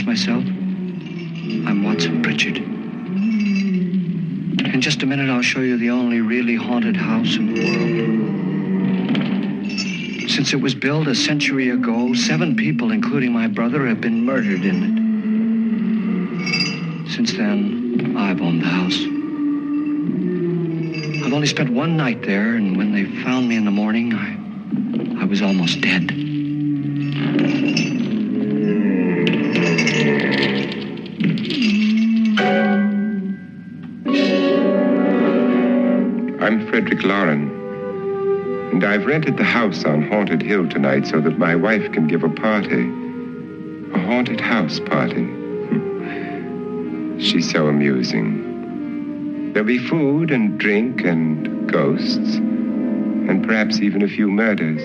Myself. I'm Watson Pritchard. In just a minute, I'll show you the only really haunted house in the world. Since it was built a century ago, 7 people, including my brother, have been murdered in it. Since then, I've owned the house. I've only spent one night there, and when they found me in the morning, I was almost dead. I'm Frederick Lauren, and I've rented the house on Haunted Hill tonight so that my wife can give a party. A haunted house party. She's so amusing. There'll be food and drink and ghosts, and perhaps even a few murders.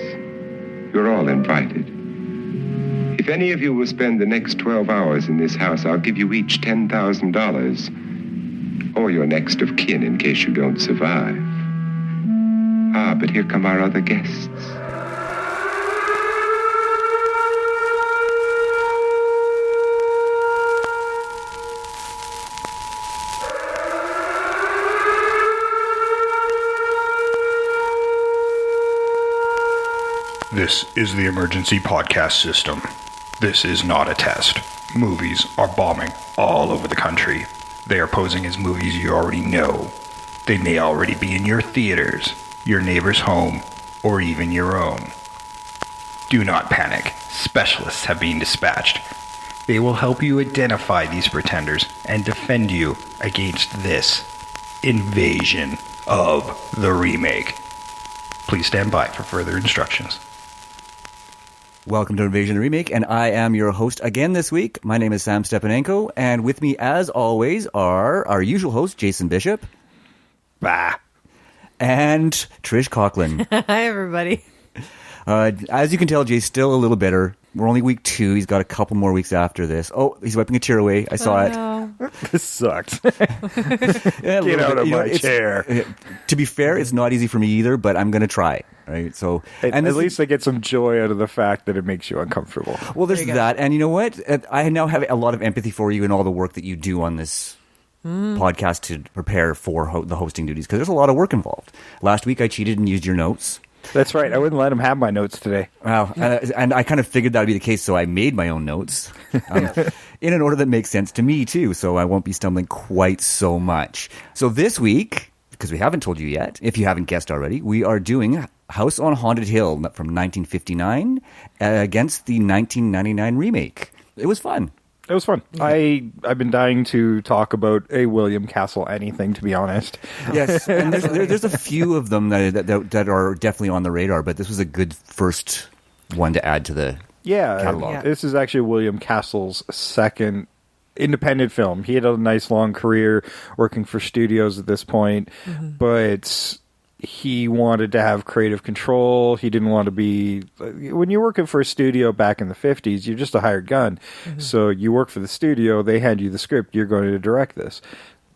You're all invited. If any of you will spend the next 12 hours in this house, I'll give you each $10,000. Or your next of kin in case you don't survive. Ah, but here come our other guests. This is the emergency podcast system. This is not a test. Movies are bombing all over the country. They are posing as movies you already know. They may already be in your theaters, your neighbor's home, or even your own. Do not panic. Specialists have been dispatched. They will help you identify these pretenders and defend you against this invasion of the remake. Please stand by for further instructions. Welcome to Invasion of the Remake, and I am your host again this week. My name is Sam Stepanenko, and with me, as always, are our usual host, Jason Bishop. Bah. And Trish Coughlin. Hi, everybody. As you can tell, Jay's still a little bitter. We're only week 2. He's got a couple more weeks after this. Oh, he's wiping a tear away. I saw it. This sucks. Yeah, Get out of my chair. To be fair, it's not easy for me either, but I'm going to try. Right? So, at least I get some joy out of the fact that it makes you uncomfortable. Well, there's that. And you know what? I now have a lot of empathy for you and all the work that you do on this podcast to prepare for the hosting duties, because there's a lot of work involved. Last week, I cheated and used your notes. That's right. I wouldn't let him have my notes today. Wow. And I kind of figured that would be the case, so I made my own notes in an order that makes sense to me, too, so I won't be stumbling quite so much. So this week, because we haven't told you yet, if you haven't guessed already, we are doing House on Haunted Hill from 1959 against the 1999 remake. It was fun. It was fun. I've been dying to talk about a William Castle anything, to be honest. Yes, and there's a few of them that are definitely on the radar, but this was a good first one to add to the catalog. Yeah. This is actually William Castle's second independent film. He had a nice long career working for studios at this point, but he wanted to have creative control. He didn't want to be... When you're working for a studio back in the 50s, you're just a hired gun. So you work for the studio, they hand you the script, you're going to direct this.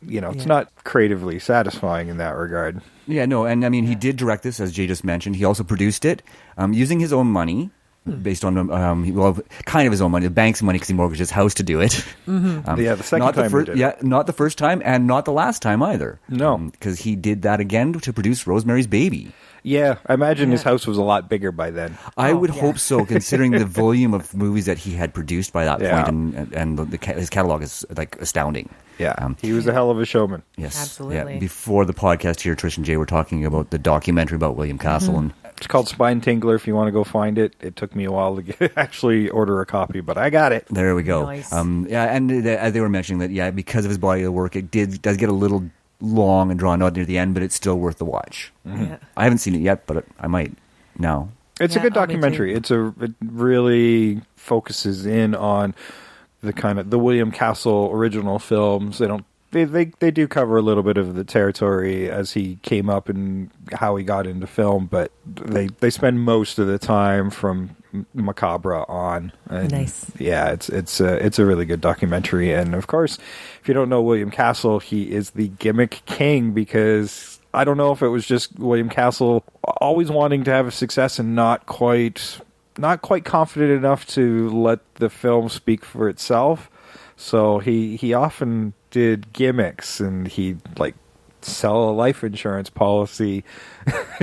You know, it's not creatively satisfying in that regard. Yeah, no, and I mean, he did direct this, as Jay just mentioned. He also produced it using his own money. Based on, kind of his own money, the bank's money, because he mortgaged his house to do it. The second time he did it. Yeah, not the first time, and not the last time either. No. Because he did that again to produce Rosemary's Baby. Yeah, I imagine his house was a lot bigger by then. I would hope so, considering the volume of movies that he had produced by that point, and his catalog is like astounding. Yeah, he was a hell of a showman. Yes, absolutely. Yeah. Before the podcast here, Trish and Jay were talking about the documentary about William Castle, and It's called Spine Tingler. If you want to go find it, it took me a while to actually order a copy, but I got it. There we go. Nice. And as they were mentioning that, because of his body of work, it does get a little long and drawn out near the end, but it's still worth the watch. Yeah. I haven't seen it yet, but I might now. It's a good me too. documentary. It really focuses in on the William Castle original films. They do cover a little bit of the territory as he came up and how he got into film, but they spend most of the time from Macabre on. And Nice. Yeah, it's a really good documentary. And of course, if you don't know William Castle, he is the gimmick king, because I don't know if it was just William Castle always wanting to have a success and not quite confident enough to let the film speak for itself. So he often did gimmicks, and he'd sell a life insurance policy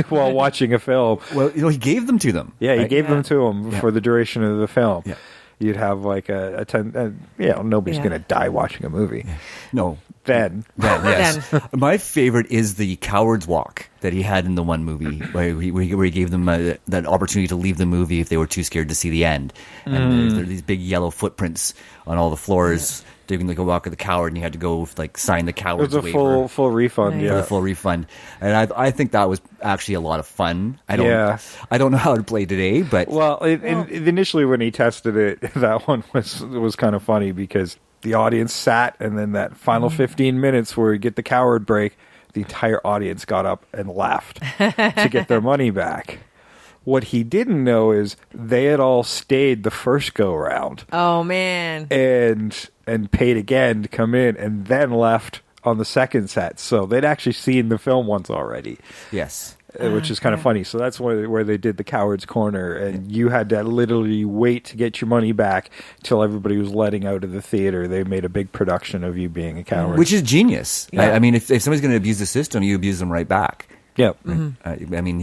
while watching a film. Well, he gave them to them. Yeah, he right? gave them to him Yeah. for the duration of the film. Yeah. You'd have nobody's Yeah. going to die watching a movie. No. Then. Yes. My favorite is the coward's walk that he had in the one movie where he gave them that opportunity to leave the movie if they were too scared to see the end. And there are these big yellow footprints on all the floors. They can go walk with the coward, and you had to go sign the It coward's was a waiver. full refund, Nice. For yeah. the full refund, and I think that was actually a lot of fun. I don't know how to play today, but Well, initially when he tested it, that one was kind of funny, because the audience sat, and then that final 15 minutes where you get the coward break, the entire audience got up and laughed to get their money back. What he didn't know is they had all stayed the first go round Oh man. and paid again to come in, and then left on the second set. So they'd actually seen the film once already. yes. Which is kind of funny. So that's where they did the Coward's Corner, and you had to literally wait to get your money back till everybody was letting out of the theater. They made a big production of you being a coward. Which is genius. Yeah. I mean, if somebody's going to abuse the system, you abuse them right back. Yep. I mean,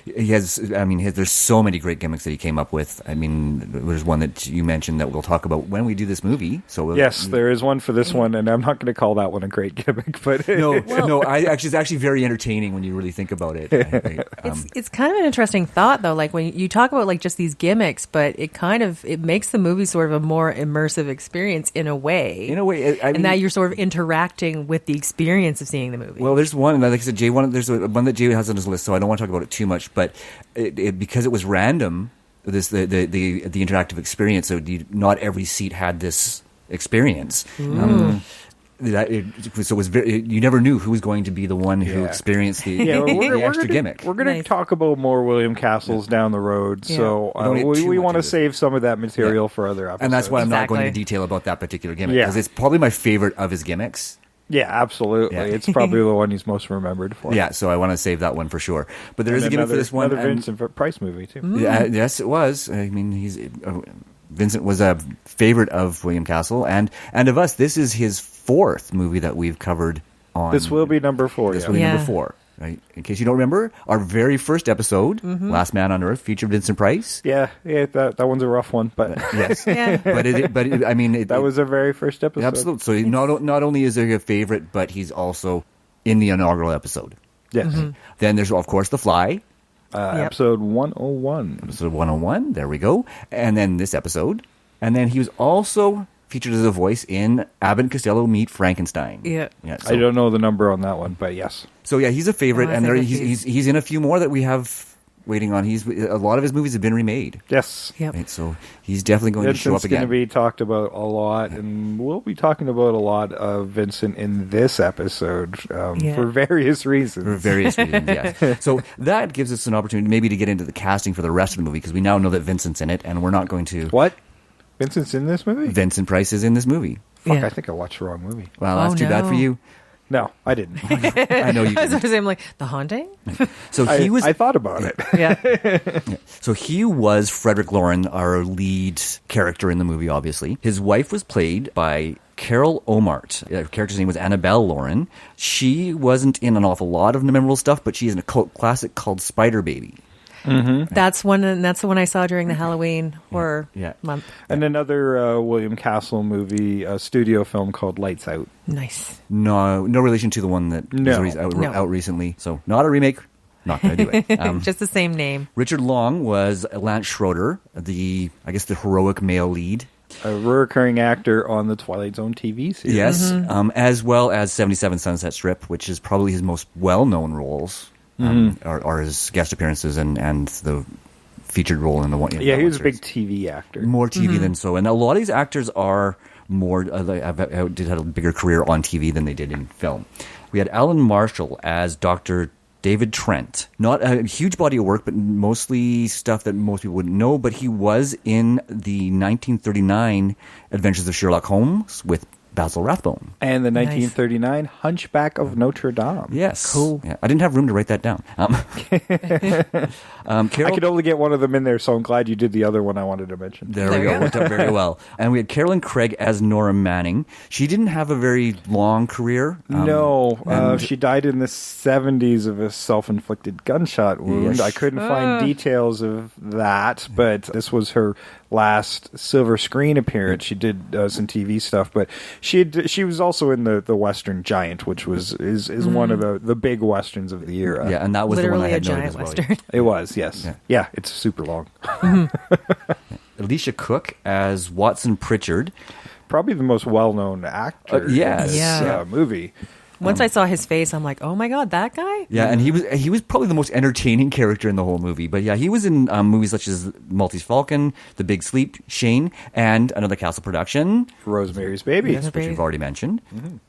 there's so many great gimmicks that he came up with. I mean, there's one that you mentioned that we'll talk about when we do this movie. So Yes, there is one for this one, and I'm not going to call that one a great gimmick, but it's actually very entertaining when you really think about it. It's kind of an interesting thought, though. Like when you talk about just these gimmicks, but it makes the movie sort of a more immersive experience in a way. In a way, I mean, and that you're sort of interacting with the experience of seeing the movie. well, there's one, like I said, Jay. There's one that Jay has on his list, so I don't want to talk about it too much. But because it was random, the interactive experience. So not every seat had this experience. So it was you never knew who was going to be the one who experienced the extra gimmick. We're going to Nice. talk about more William Castles down the road, Yeah. so We don't need too we much want to into it. save some of that material for other episodes. And that's why I'm not going into Exactly. detail about that particular gimmick, Yeah. because it's probably my favorite of his gimmicks. Yeah, absolutely. Yeah. It's probably the one he's most remembered for. Yeah, so I want to save that one for sure. But there is And a gimmick for this one. Another and- Vincent Price movie, too. yes, it was. I mean, Vincent was a favorite of William Castle and of us. This is his fourth movie that we've covered on. This will be number 4. This yeah. will be Yeah. number 4. Right? In case you don't remember, our very first episode, Last Man on Earth, featured Vincent Price. Yeah, that one's a rough one, but Yes, Yeah. I mean, that was our very first episode. absolutely. So not only is there a favorite, but he's also in the inaugural episode. Yes. Then there's of course The Fly, Yep. Episode 101. episode 101. There we go. And then this episode, and then he was also featured as a voice in Abbott and Costello Meet Frankenstein. Yeah. So, I don't know the number on that one, but yes. So yeah, he's a favorite, Oh, I and think he's in a few more that we have waiting on. A lot of his movies have been remade. Yes. Yep. Right, so he's definitely going to show up Vincent's going again. to be talked about a lot, and we'll be talking about a lot of Vincent in this episode for various reasons. For various reasons, yes. So that gives us an opportunity maybe to get into the casting for the rest of the movie, because we now know that Vincent's in it, and we're not going to... What? Vincent's in this movie? Vincent Price is in this movie. Fuck, Yeah. I think I watched the wrong movie. Well, that's Oh, too bad for no. you. No, I didn't. I know you I was didn't. going to say, I'm like, The Haunting? So he was... I thought about it. Yeah. So he was Frederick Lauren, our lead character in the movie, obviously. His wife was played by Carol Omart. Her character's name was Annabelle Lauren. She wasn't in an awful lot of memorable stuff, but she's in a cult classic called Spider Baby. That's the one I saw during the Halloween horror Yeah. month. And another William Castle movie, a studio film called Lights Out. Nice. No relation to the one that No. was No. out recently. So not a remake. not going to do it. Just the same name. Richard Long was Lance Schroeder, the heroic male lead. A recurring actor on the Twilight Zone TV series. Yes, as well as 77 Sunset Strip, which is probably his most well-known roles, are his guest appearances and the featured role in the one. Yeah, he was a big TV actor. More TV than so. And a lot of these actors are more, had a bigger career on TV than they did in film. We had Alan Marshall as Dr. David Trent. Not a huge body of work, but mostly stuff that most people wouldn't know. But he was in the 1939 Adventures of Sherlock Holmes with Basil Rathbone. And the 1939 Hunchback of Notre Dame. Yes. Cool. Yeah, I didn't have room to write that down. I could only get one of them in there, so I'm glad you did the other one I wanted to mention. There we go. Worked out very well. And we had Carolyn Craig as Nora Manning. She didn't have a very long career. She died in the 70s of a self-inflicted gunshot wound. Yes. I couldn't find details of that, but this was her last silver screen appearance. She did some TV stuff, but she was also in the Western Giant, which is one of the big westerns of the era. Yeah, and that was Literally the one I had a noted giant as well. western. It was, yes. Yeah, it's super long. Alicia Cook as Watson Pritchard. Probably the most well-known actor Yes. in this Yeah. movie. Once I saw his face, I'm like, oh my God, that guy? Yeah, and he was probably the most entertaining character in the whole movie. But yeah, he was in movies such as Maltese Falcon, The Big Sleep, Shane, and another Castle production, Rosemary's Baby. Yes. which we've already mentioned.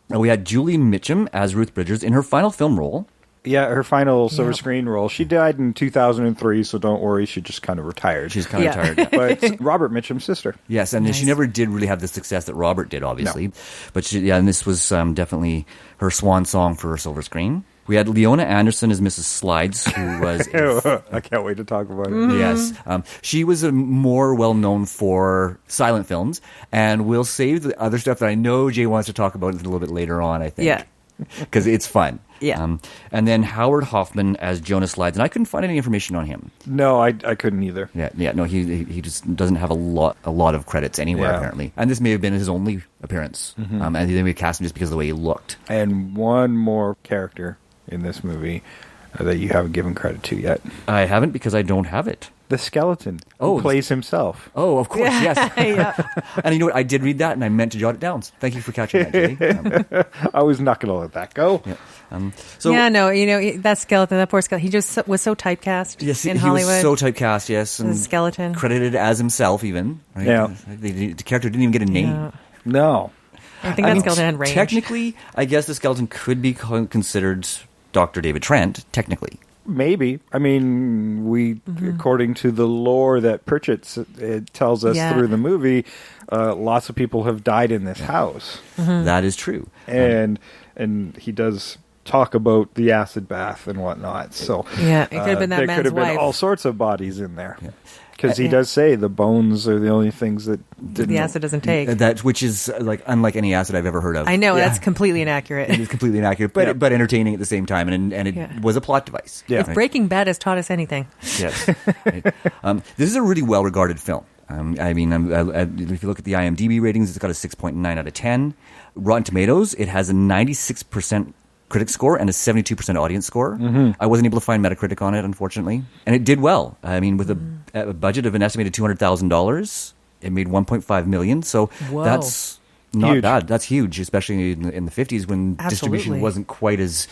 And we had Julie Mitchum as Ruth Bridgers in her final film role. Yeah, her final silver screen role. She died in 2003, so don't worry. She just kind of retired. She's kind of Yeah. tired. Yeah. But it's Robert Mitchum's sister. Yes, and she Nice. never did really have the success that Robert did, obviously. But and this was definitely her swan song for her silver screen. We had Leona Anderson as Mrs. Slides, who was... I can't wait to talk about it. Yes. She was more well-known for silent films, and we'll save the other stuff that I know Jay wants to talk about a little bit later on, I think. Yeah. Because it's fun. Yeah. And then Howard Hoffman as Jonas Slides, and I couldn't find any information on him. No, I couldn't either. Yeah, no, he just doesn't have a lot of credits anywhere, Yeah. apparently. And this may have been his only appearance. And then we cast him just because of the way he looked. And one more character in this movie that you haven't given credit to yet. I haven't because I don't have it. The skeleton Oh, who plays himself. Oh, of course, yes. Yeah. And you know what? I did read that, and I meant to jot it down. Thank you for catching that, Jay. I was not going to let that go. So, Yeah, no, that skeleton, that poor skeleton, he just was so typecast yes, in he Hollywood. was so typecast, yes. The skeleton. Credited as himself, even. Right? Yeah. The character didn't even get a name. Yeah. No. I think that skeleton had range. Technically, I guess the skeleton could be considered Dr. David Trent, technically. Maybe. I mean, according to the lore that Pritchett tells us Yeah. through the movie, lots of people have died in this house. That is true. And he does talk about the acid bath and whatnot. So Yeah, it could have been that there man's could have been wife. all sorts of bodies in there. Because he does say the bones are the only things that didn't. The acid doesn't take. Which is unlike any acid I've ever heard of. I know, Yeah. that's completely inaccurate. It is completely inaccurate, but entertaining at the same time, and it Yeah. was a plot device. Yeah. If Breaking Bad has taught us anything. Yes. Right. This is a really well-regarded film. If you look at the IMDb ratings, it's got a 6.9 out of 10. Rotten Tomatoes, it has a 96% critic score and a 72% audience score. I wasn't able to find Metacritic on it, unfortunately. And it did well. I mean, with a budget of an estimated $200,000, it made $1.5 million. So Whoa. that's not Huge. bad. That's huge, especially in the 50s when distribution Absolutely. wasn't quite as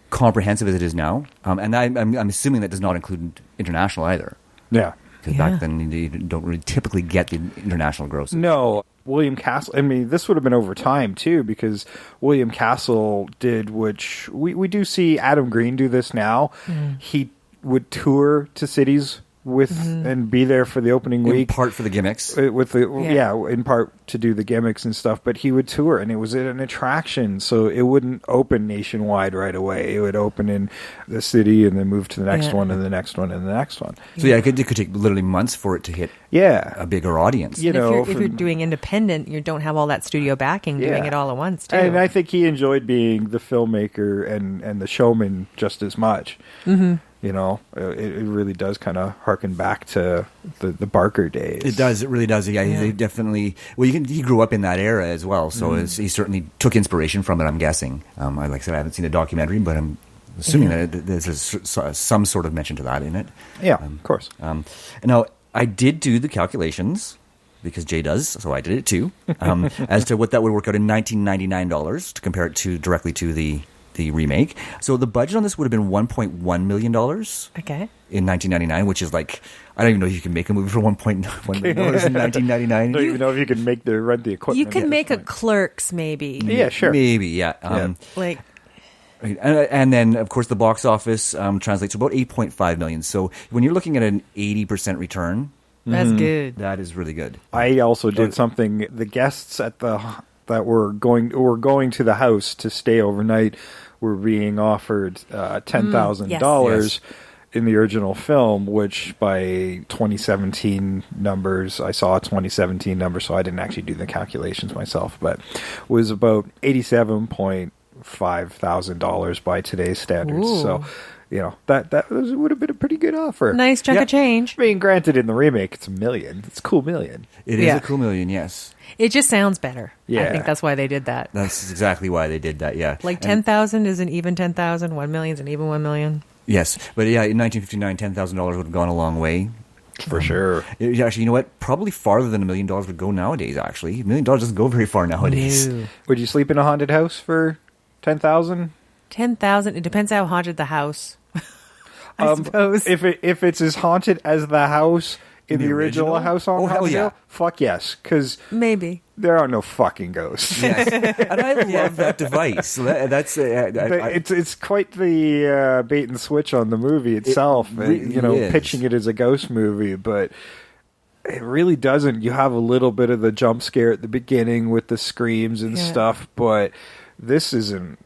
comprehensive as it is now. And I'm assuming that does not include international either. Yeah. Because Yeah. back then, you don't really typically get the international grosses. No, William Castle. I mean, this would have been over time too, because William Castle did, which we do see Adam Green do this now. He would tour to cities with and be there for the opening In week. part for the gimmicks. With the in part to do the gimmicks and stuff, but he would tour, and it was an attraction, so it wouldn't open nationwide right away. It would open in the city and then move to the next Yeah. one and the next one and the next one. So yeah, it could take literally months for it to hit Yeah, a bigger audience. You And know, if you're doing independent, you don't have all that studio backing doing Yeah. it all at once, too. and I think he enjoyed being the filmmaker and the showman just as much. You know, it really does kind of harken back to the Barker days. It does. It really does. Yeah, he definitely. Well, he grew up in that era as well, so he certainly took inspiration from it. I'm guessing. Like I said, I haven't seen the documentary, but I'm assuming that there's some sort of mention to that in it. Yeah, of course. Now, I did do the calculations, because Jay does, so I did it too, as to what that would work out in $1999 to compare it directly to the remake. So the budget on this would have been $1.1 million Okay. in 1999, which is like, I don't even know if you can make a movie for $1.1 million in 1999. I don't even know if you can rent the equipment. You can at make this a Clerks, maybe. Yeah, sure. Maybe, yeah. Like, And then, of course, the box office translates to about $8.5 million. So when you're looking at an 80% return, that's good. that is really good. I also did something. The guests that were going to the house to stay overnight were being offered $10,000 Yes. in the original film, which by 2017 numbers, I saw a 2017 number, so I didn't actually do the calculations myself, but was about $87,500 by today's standards. Ooh. So, that would have been a pretty good offer. Nice chunk of change. I mean, granted, in the remake, it's $1 million. It's a cool $1 million. It is Yeah. a cool million, yes. It just sounds better. I Yeah. think that's why they did that. That's exactly why they did that, yeah. Like And- 10,000 is an even 10,000, 1 million is an even 1 million. Yes, but yeah, in 1959, $10,000 would have gone a long way. For sure. Actually, you know what? Probably farther than $1 million would go nowadays, actually. $1 million doesn't go very far nowadays. No. Would you sleep in a haunted house for 10,000? 10,000, it depends how haunted the house. I suppose. If it's as haunted as the house in the original House on Oh, hell Haunted yeah. Hill, fuck yes, because Maybe. there are no fucking ghosts. Yes. And I love that device. So that's It's quite the bait and switch on the movie itself. really is. Pitching it as a ghost movie, but it really doesn't. You have a little bit of the jump scare at the beginning with the screams and Yeah. stuff, but this is an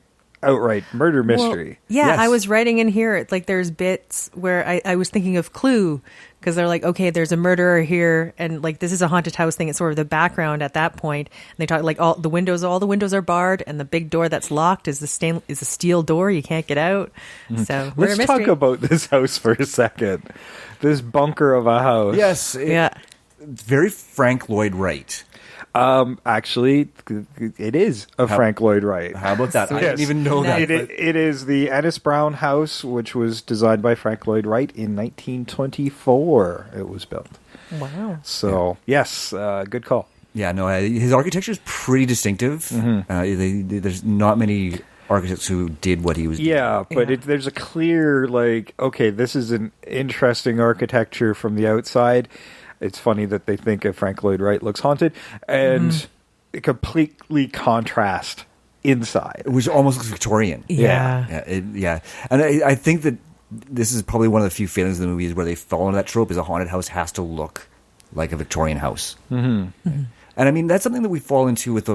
outright murder mystery. Well, yeah, Yes. I was writing in here, like there's bits where I was thinking of Clue, because they're like, okay, there's a murderer here, and like this is a haunted house thing. It's sort of the background at that point. And they talk like all the windows are barred, and the big door that's locked is a steel door. You can't get out. So murder Let's talk mystery. about this house for a second. This bunker of a house. yes, Yeah. very Frank Lloyd Wright. Actually, it is a Frank Lloyd Wright. How about that? I Yes. didn't even know that. It is the Ennis Brown house, which was designed by Frank Lloyd Wright in 1924. It was built. Wow. So, yes, good call. Yeah, no, his architecture is pretty distinctive. There's not many architects who did what he was doing. Yeah, but Yeah. there's a clear, like, okay, this is an interesting architecture from the outside. It's funny that they think of Frank Lloyd Wright looks haunted, and it completely contrast inside. Which almost looks Victorian. Yeah. Yeah. And I think that this is probably one of the few failings of the movies where they fall into that trope is a haunted house has to look like a Victorian house. Mm-hmm. And I mean, that's something that we fall into with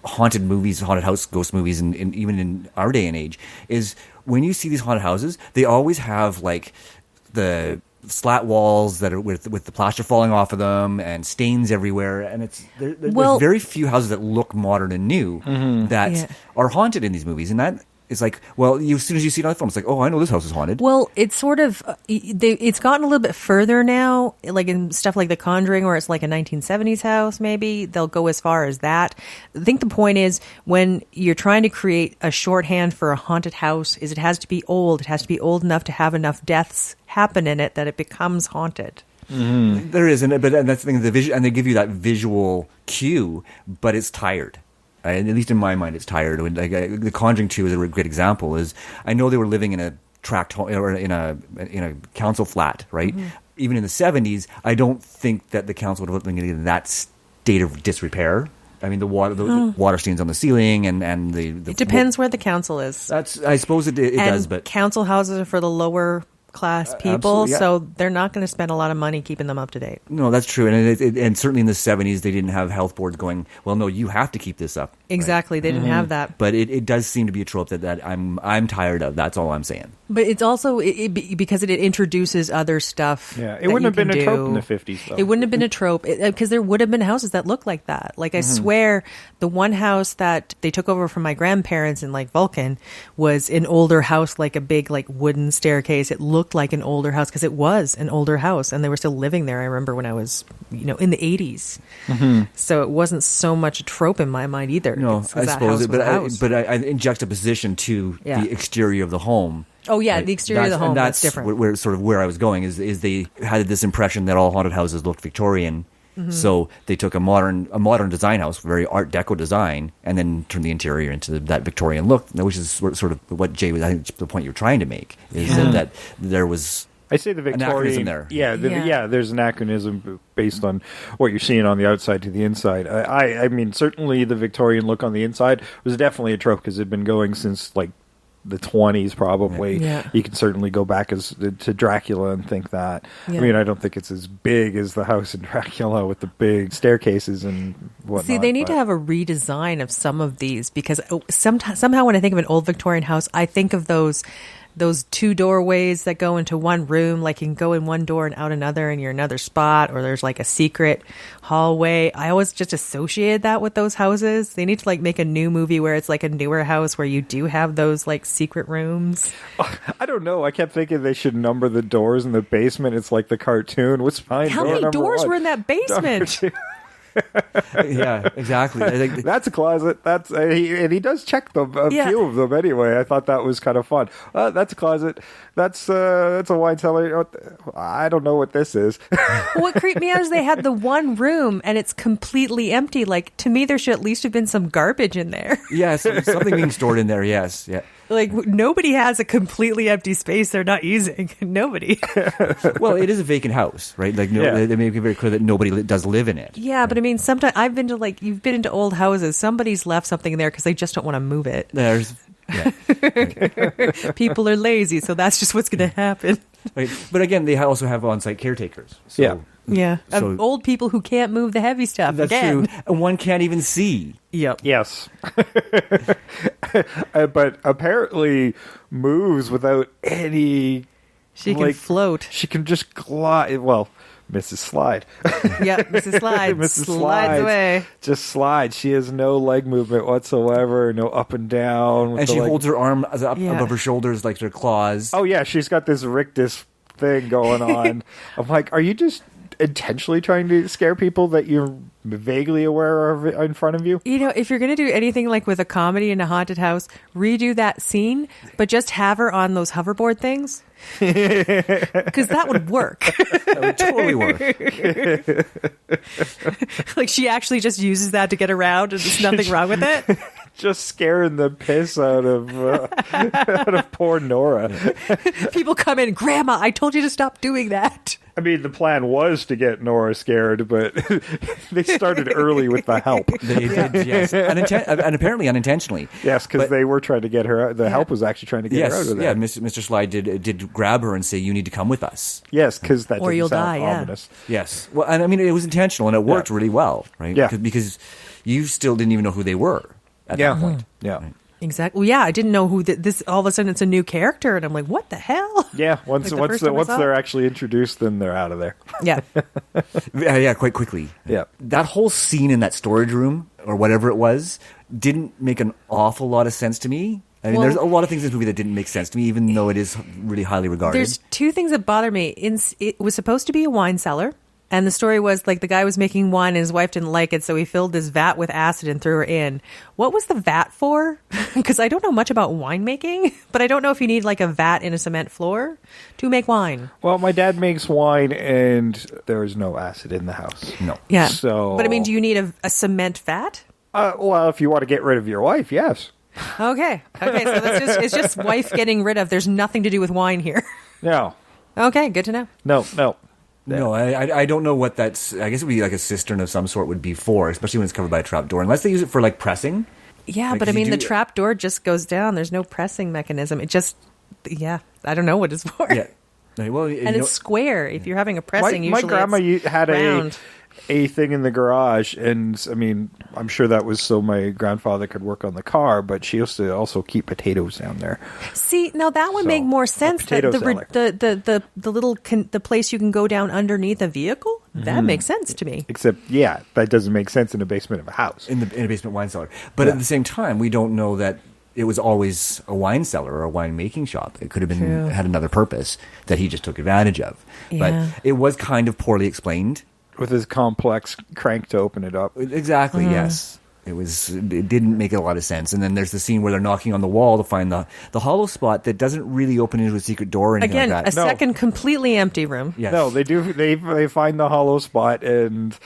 haunted movies, haunted house ghost movies, and even in our day and age, is when you see these haunted houses, they always have like the slat walls that are with the plaster falling off of them and stains everywhere, and there's very few houses that look modern and new that are haunted in these movies, and that is like, well, as soon as you see it on the film, it's like, oh, I know this house is haunted. Well, it's sort of it's gotten a little bit further now, like in stuff like The Conjuring, where it's like a 1970s house. Maybe they'll go as far as that. I think the point is when you're trying to create a shorthand for a haunted house, is it has to be old. It has to be old enough to have enough deaths happen in it that it becomes haunted. There is, and that's the thing. And they give you that visual cue, but it's tired. At least in my mind, it's tired. The Conjuring 2 is a great example. Is I know they were living in a tract home, or in a council flat, right? Even in the 70s, I don't think that the council would have been in that state of disrepair. I mean, the water stains on the ceiling, and the It depends where the council is. I suppose it does, but council houses are for the lower class people, absolutely, yeah. so they're not going to spend a lot of money keeping them up to date. no, that's true. And certainly in the 70s, they didn't have health boards going, well, no, you have to keep this up. Exactly, they didn't have that. But it does seem to be a trope that I'm tired of. That's all I'm saying. But it's also because it introduces other stuff. Yeah, it that wouldn't you have been can a trope do. in the 50s, though. It wouldn't have been a trope because there would have been houses that looked like that. Like I swear, the one house that they took over from my grandparents in like Vulcan was an older house, like a big like wooden staircase. It looked looked like an older house because it was an older house and they were still living there. I remember when I was, in the 80s. So it wasn't so much a trope in my mind either. No, I suppose, but I in juxtaposition to Yeah. the exterior of the home. Oh yeah, right, the exterior of the home, and that's different. Where I was going is they had this impression that all haunted houses looked Victorian. So they took a modern design house, very Art Deco design, and then turned the interior into that Victorian look, which is sort of what Jay was. I think the point you're trying to make is that there was. I say the Victorian anachronism there. Yeah, there's an anachronism based on what you're seeing on the outside to the inside. I mean, certainly the Victorian look on the inside was definitely a trope because it had been going since like the 20s probably. Yeah. You can certainly go back to Dracula and think that. Yeah. I mean, I don't think it's as big as the house in Dracula with the big staircases and whatnot. See, they need to have a redesign of some of these because somehow when I think of an old Victorian house, I think of those two doorways that go into one room, like you can go in one door and out another and you're in another spot, or there's like a secret hallway. I always just associated that with those houses. They need to like make a new movie where it's like a newer house where you do have those like secret rooms. I don't know. I kept thinking they should number the doors in the basement. It's like the cartoon. What's fine? How many doors were in that basement? Yeah, exactly. I think That's a closet. That's he does check them, a few of them anyway. I thought that was kind of fun. That's a closet. That's a wine cellar. I don't know what this is. What creeped me out is they had the one room and it's completely empty. Like to me, there should at least have been some garbage in there. yes, something being stored in there. Yes, yeah. Like nobody has a completely empty space they're not using. Nobody. Well, it is a vacant house, right? Like, they make it very clear that nobody does live in it. Yeah, but I mean, sometimes I've been to you've been into old houses. Somebody's left something in there because they just don't want to move it. There's, People are lazy, so that's just what's going to happen. right. But again, they also have on-site caretakers. So, Yeah. Yeah, So- of old people who can't move the heavy stuff. that's again. true. And one can't even see. Yep. Yes. But apparently moves without any. She can float. She can just glide. Well, Mrs. Slide. Yep, Mrs. Slides. Mrs. Slides away. Just slides. She has no leg movement whatsoever, no up and down. And she holds her arm up Yeah. above her shoulders like her claws. Oh, yeah, she's got this rictus thing going on. I'm like, are you just intentionally trying to scare people that you're vaguely aware of in front of you? You know, if you're going to do anything like with a comedy in a haunted house, redo that scene, but just have her on those hoverboard things. Because that would work. That would totally work. Like she actually just uses that to get around and there's nothing wrong with it. Just scaring the piss out of poor Nora. People come in, Grandma, I told you to stop doing that. I mean, the plan was to get Nora scared, but they started early with the help. They did, yes. And apparently unintentionally. Yes, because But- they were trying to get her out. The help was actually trying to get her out Yes, of there. yeah. Mr. Slide did grab her and say, "You need to come with us." Yes, because that Or doesn't you'll sound die, yeah. ominous. Yes. Well, and I mean, it was intentional and it worked really well, right? Yeah. Because you still didn't even know who they were at Yeah. that point. Yeah. Exactly. Well, yeah, I didn't know who this. All of a sudden, it's a new character, and I'm like, "What the hell?" Yeah, once Like the first time I once saw they're it. actually introduced, then they're out of there. Yeah. Yeah, quite quickly. Yeah. That whole scene in that storage room or whatever it was didn't make an awful lot of sense to me. I mean, Well- there's a lot of things in this movie that didn't make sense to me, even though it is really highly regarded. There's two things that bother me. It was supposed to be a wine cellar, and the story was like the guy was making wine and his wife didn't like it, so he filled this vat with acid and threw her in. What was the vat for? Because I don't know much about winemaking, but I don't know if you need like a vat in a cement floor to make wine. Well, my dad makes wine, and there is no acid in the house. no. Yeah. So- But I mean, do you need a cement vat? Well, if you want to get rid of your wife, yes. Okay. So it's just wife getting rid of. There's nothing to do with wine here. No, Okay, good to know. no. No, I don't know what that's. I guess it would be like a cistern of some sort would be for, especially when it's covered by a trap door, unless they use it for like pressing. Yeah, Like, but I you mean, the do- trap door just goes down. There's no pressing mechanism. It just, I don't know what it's for. Yeah. Well, And it's square. If you're having a pressing, My usually grandma it's had round. a thing in the garage, and I mean, I'm sure that was so my grandfather could work on the car, but she used to also keep potatoes down there. See, now that would So, make more a sense. potato The cellar. little the place you can go down underneath a vehicle. Mm-hmm. That makes sense to me. Except, yeah, that doesn't make sense in the basement of a house. in a basement wine cellar. But Yeah. at the same time, we don't know that it was always a wine cellar or a winemaking shop. It could have been True. had another purpose that he just took advantage of. Yeah. But it was kind of poorly explained. With his complex crank to open it up. Exactly, yes. It didn't make a lot of sense. And then there's the scene where they're knocking on the wall to find the hollow spot that doesn't really open into a secret door or anything Again, like a that. second completely empty room. Yes. No, they do. They find the hollow spot, and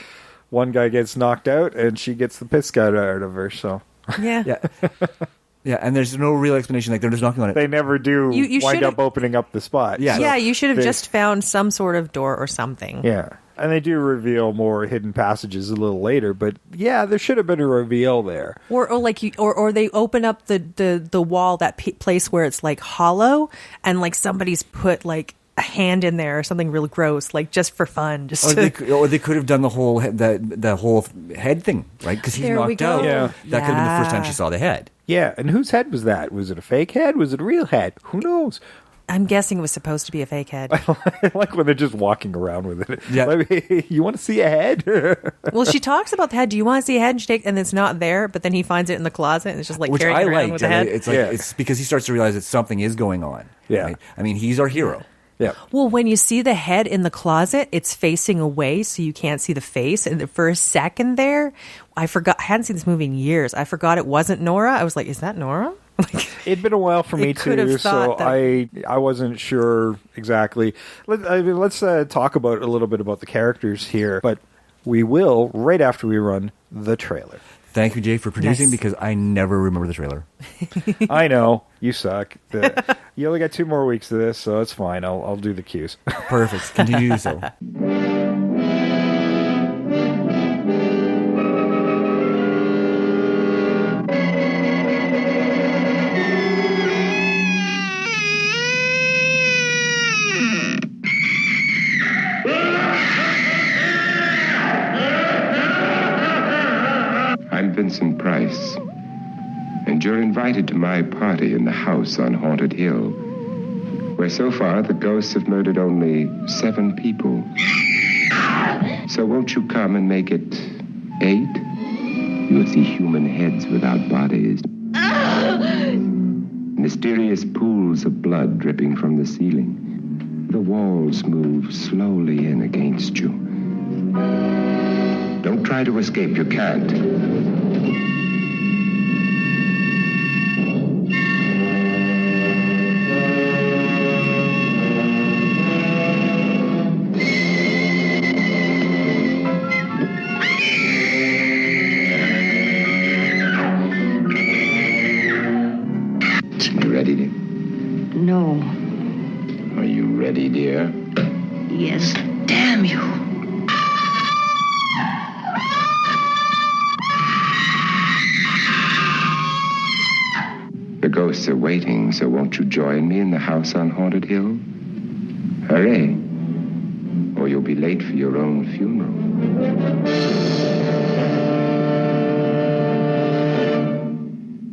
one guy gets knocked out, and she gets the piss out of her. So Yeah. Yeah. Yeah, and there's no real explanation. Like, they're just knocking on it. they never do You wind should've- up opening up the spot. Yeah. So Yeah, you should have they- just found some sort of door or something. Yeah. And they do reveal more hidden passages a little later, but yeah, there should have been a reveal there. Or like or they open up the wall, that place where it's like hollow, and like somebody's put like a hand in there or something real gross, like just for fun. Just Or they could have done the whole the whole head thing, right? Because he's There we knocked go. out. Yeah. That could have been the first time Yeah. she saw the head. Yeah, and whose head was that? Was it a fake head? Was it a real head? Who knows? I'm guessing it was supposed to be a fake head. I like when they're just walking around with it. Yeah. Like, you want to see a head? Well, she talks about the head. Do you want to see a head? And she takes, and it's not there, but then he finds it in the closet, and it's just like Which carrying I it around liked. with the head. It's like Yeah. it's because he starts to realize that something is going on. Yeah. right? I mean, he's our hero. Yeah. Well, when you see the head in the closet, it's facing away, so you can't see the face. And for a second there, I forgot. I hadn't seen this movie in years. I forgot it wasn't Nora. I was like, "Is that Nora?" Like, It'd been a while for me It could have too, so thought that- I wasn't sure exactly. Let's talk about a little bit about the characters here, but we will right after we run the trailer. Thank you, Jay, for producing Nice. because I never remember the trailer. I know you suck. You only got 2 more weeks of this, so it's fine. I'll do the cues. Perfect. Continue to do so. I'm Vincent Price, and you're invited to my party in the house on Haunted Hill, where so far the ghosts have murdered only 7 people. So won't you come and make it 8? You'll see human heads without bodies. Mysterious pools of blood dripping from the ceiling. The walls move slowly in against you. Don't try to escape, you can't. You ready, dear? No. Are you ready, dear? Yes. Damn you. The ghosts are waiting, so won't you join me in the house on Haunted Hill? Hooray! Or you'll be late for your own funeral.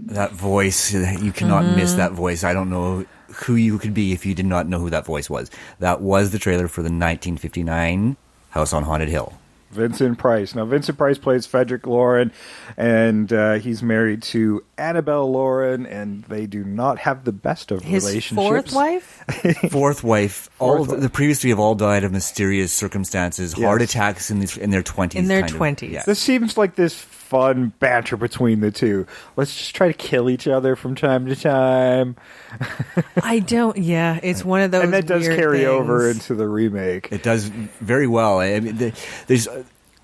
That voice, you cannot miss that voice. I don't know who you could be if you did not know who that voice was. That was the trailer for the 1959 House on Haunted Hill. Vincent Price. Now, Vincent Price plays Frederick Lauren, and he's married to Annabelle Lauren, and they do not have the best of his relationships. fourth wife. Fourth wife. Fourth wife. The previous 3 have all died of mysterious circumstances, heart Yes. attacks in their 20s. In their kind of. 20s. Yeah. This seems like this fun banter between the two. Let's just try to kill each other from time to time. I don't. Yeah, it's one of those. And that does weird carry over things. into the remake. It does very well. I mean, there's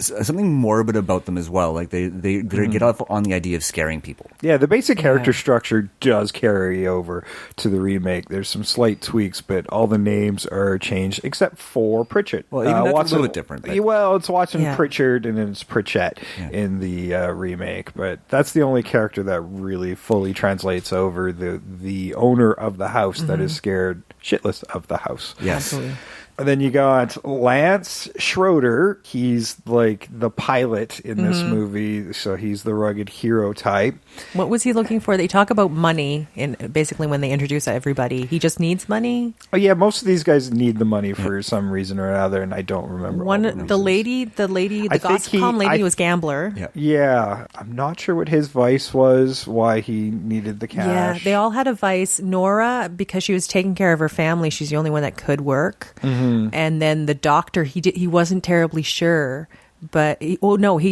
something morbid about them as well. Like they get off on the idea of scaring people. Yeah, the basic character structure does carry over to the remake. There's some slight tweaks, but all the names are changed except for Pritchett. Well, even that's a little bit different, but- Well, it's Watson Yeah. Pritchard and then it's Pritchett Yeah. in the remake, but that's the only character that really fully translates over the owner of the house that is scared shitless of the house. Yes. Absolutely. And then you got Lance Schroeder. He's like the pilot in this movie, so he's the rugged hero type. What was he looking for? They talk about money, in basically when they introduce everybody. He just needs money. Oh yeah, most of these guys need the money for some reason or another, and I don't remember. The lady, the gossip column lady was gambler. Yeah, I'm not sure what his vice was. Why he needed the cash. Yeah, they all had a vice. Nora, because she was taking care of her family, she's the only one that could work. And then the doctor, he wasn't terribly sure, but he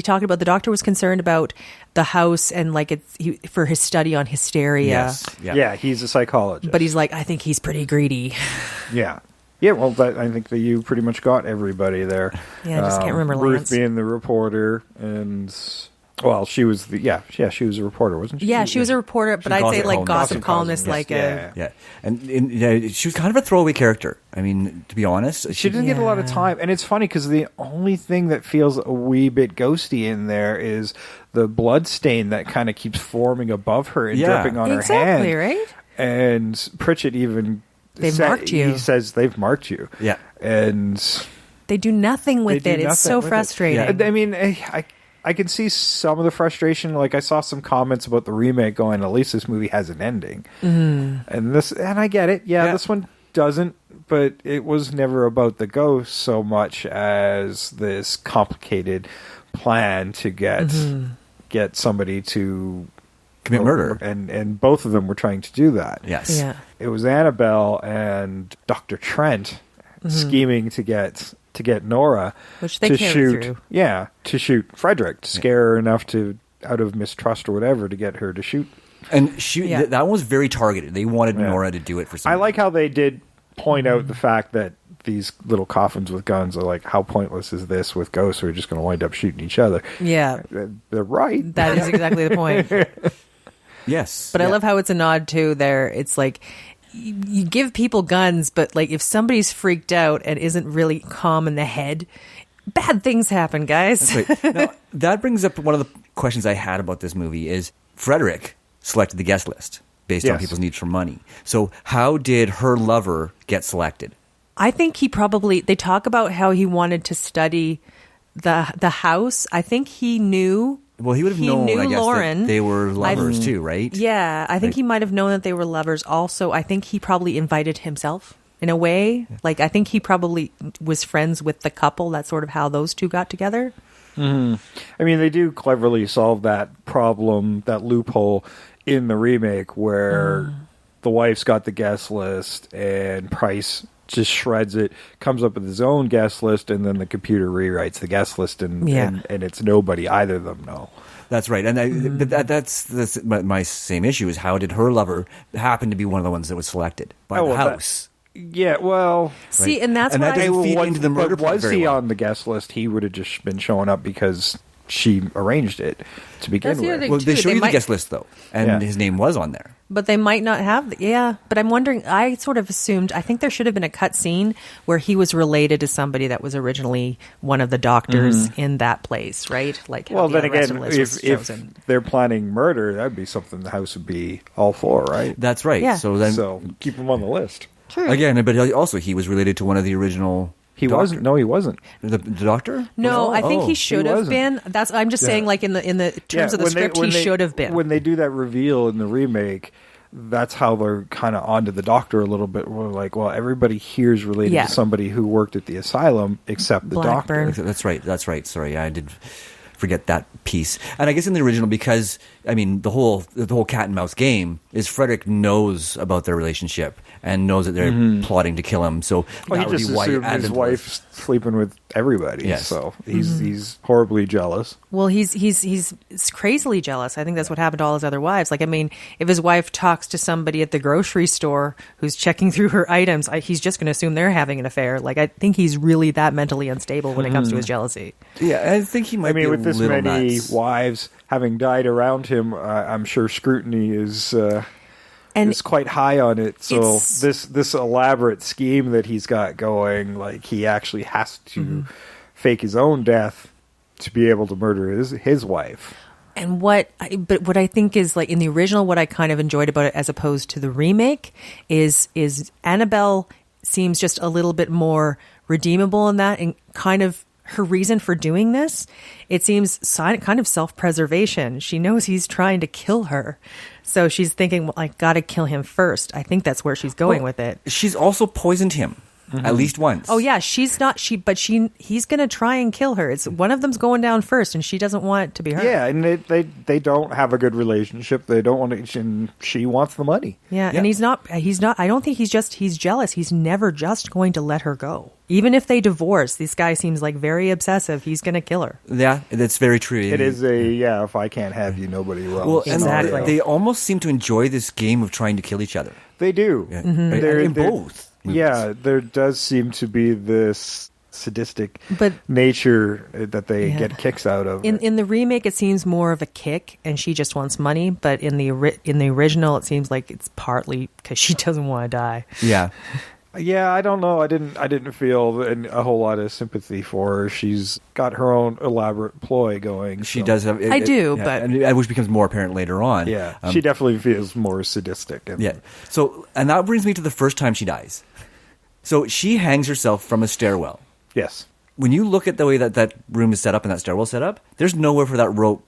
talked about the doctor was concerned about the house and like for his study on hysteria. Yes. Yeah, he's a psychologist. But he's like, I think he's pretty greedy. Yeah. Well, I think that you pretty much got everybody there. Yeah, I just can't remember Ruth Lance. being the reporter, and well, she was she was a reporter, wasn't she? Yeah, she was a reporter, but I'd say like gossip columnist, like Yeah, and she was kind of a throwaway character. I mean, to be honest, she didn't get a lot of time, and it's funny because the only thing that feels a wee bit ghosty in there is the blood stain that kind of keeps forming above her and dripping on her hand. Exactly, right? And Pritchett even marked you. He says they've marked you. Yeah, and they do nothing with it. It's so frustrating. I mean, I can see some of the frustration. Like I saw some comments about the remake going, at least this movie has an ending. And I get it. Yeah, this one doesn't, but it was never about the ghost so much as this complicated plan to get somebody to commit murder. And both of them were trying to do that. Yes. Yeah. It was Annabelle and Dr. Trent scheming to get Nora, which they to carried shoot, through. Yeah, to shoot Frederick, to scare her enough out of mistrust or whatever, to get her to shoot. And that one was very targeted. They wanted Nora to do it for some reason. I like how they did point out the fact that these little coffins with guns are like, how pointless is this with ghosts who are just going to wind up shooting each other? Yeah. They're right. That is exactly the point. Yes. But I love how it's a nod to there. It's like, you give people guns, but like if somebody's freaked out and isn't really calm in the head, bad things happen, guys. That's right. Now, that brings up one of the questions I had about this movie is Frederick selected the guest list based on people's needs for money. So how did her lover get selected? I think they talk about how he wanted to study the house. I think he knew. Well, he would have known, I guess, Lauren. that they were lovers too, right? Yeah, I think he might have known that they were lovers. Also, I think he probably invited himself in a way. Like, I think he probably was friends with the couple. That's sort of how those two got together. I mean, they do cleverly solve that problem, that loophole in the remake where the wife's got the guest list and Price just shreds it, comes up with his own guest list, and then the computer rewrites the guest list, and it's nobody. Either of them know. That's right, and that's my same issue is how did her lover happen to be one of the ones that was selected by the house? Yeah, well, see, and that's that doesn't feed into the murder plot was very he well. on the guest list? He would have just been showing up because she arranged it to begin with. Well, they show you the guest list though, and his name was on there. But they might not have. But I'm wondering. I sort of assumed. I think there should have been a cut scene where he was related to somebody that was originally one of the doctors in that place, right? Like, well, then again, if they're planning murder, that'd be something the house would be all for, right? That's right. Yeah. So keep him on the list. True. Again, but also he was related to one of the original. He wasn't. No, he wasn't. The doctor? No, I think he should have wasn't. been. That's. I'm just saying, like in the terms of the script, he should have been. When they do that reveal in the remake, that's how they're kind of onto the doctor a little bit. We're like, well, everybody here is related to somebody who worked at the asylum except the Blackburn. doctor. That's right. Sorry, I did forget that piece. And I guess in the original, because I mean, the whole cat and mouse game is Frederick knows about their relationship and knows that they're plotting to kill him. So Well, that he would just be why assumed he added his them to wife's sleeping with everybody. Yes. So he's horribly jealous. Well, he's crazily jealous. I think that's what happened to all his other wives. Like, I mean, if his wife talks to somebody at the grocery store who's checking through her items, he's just going to assume they're having an affair. Like, I think he's really that mentally unstable when it comes to his jealousy. Yeah, I think he might be with this little many nuts. wives having died around him, I'm sure scrutiny is quite high on it. So this elaborate scheme that he's got going, like he actually has to fake his own death to be able to murder his wife. And what I think is, like, in the original, what I kind of enjoyed about it as opposed to the remake is Annabelle seems just a little bit more redeemable in that, and kind of her reason for doing this, it seems kind of self-preservation. She knows he's trying to kill her. So she's thinking, well, I got to kill him first. I think that's where she's going with it. She's also poisoned him at least once. Oh yeah, he's going to try and kill her. It's one of them's going down first, and she doesn't want it to be her. Yeah, and they don't have a good relationship. They don't want to, and she wants the money. Yeah, and he's not, I don't think he's jealous. He's never just going to let her go. Even if they divorce, this guy seems like very obsessive. He's going to kill her. Yeah, that's very true. It is if I can't have you, nobody will. Well, Exactly. and they almost seem to enjoy this game of trying to kill each other. They do. Yeah. They're In both movies. Yeah, there does seem to be this sadistic But- nature that they Yeah. get kicks out of. In the remake, it seems more of a kick, and she just wants money. But in the original, it seems like it's partly because she doesn't want to die. Yeah. Yeah, I don't know. I didn't feel a whole lot of sympathy for her. She's got her own elaborate ploy going. She so- does have. I do, but- which becomes more apparent later on. Yeah, she definitely feels more sadistic. And, Yeah. So, and that brings me to the first time she dies. So she hangs herself from a stairwell. Yes. When you look at the way that room is set up and that stairwell set up, there's nowhere for that rope.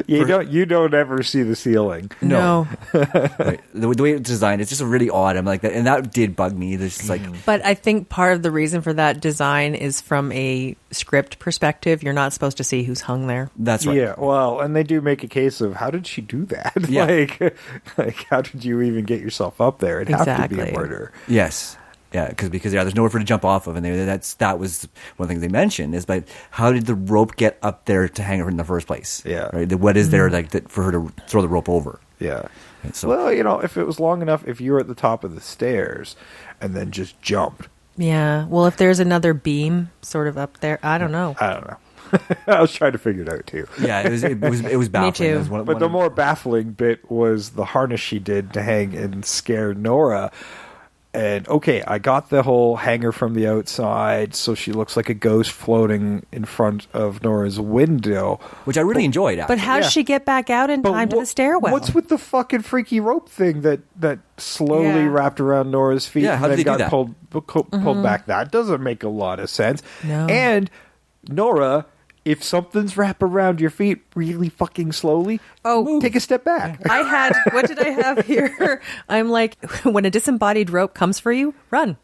You don't ever see the ceiling. No. Right. The way it's designed, it's just really odd. I'm like that, and that did bug me. There's just like, But I think part of the reason for that design is from a script perspective. You're not supposed to see who's hung there. that's right. Yeah, well, and they do make a case of how did she do that? Yeah. like how did you even get yourself up there? It'd have to be a Exactly. murder. Yes. Yeah, because there's nowhere for her to jump off of, and that was one thing they mentioned is, but how did the rope get up there to hang her in the first place? Yeah. Right. What is there for her to throw the rope over? Yeah. And so- Well, if it was long enough, if you were at the top of the stairs and then just jumped, Yeah. Well, if there's another beam sort of up there, I don't know. I don't know. I was trying to figure it out too. Yeah, it was baffling. too. It was one But the of- more baffling bit was the harness she did to hang and scare Nora. And okay, I got the whole hanger from the outside, so she looks like a ghost floating in front of Nora's window. which I really enjoyed. But Actually. how does she get back out in time to the stairwell? What's with the fucking freaky rope thing that slowly Yeah. wrapped around Nora's feet Yeah, how and did then they do got that? pulled back? That doesn't make a lot of sense. No. And Nora, if something's wrapped around your feet really fucking slowly, take a step back. I had, what did I have here? I'm like, when a disembodied rope comes for you, run.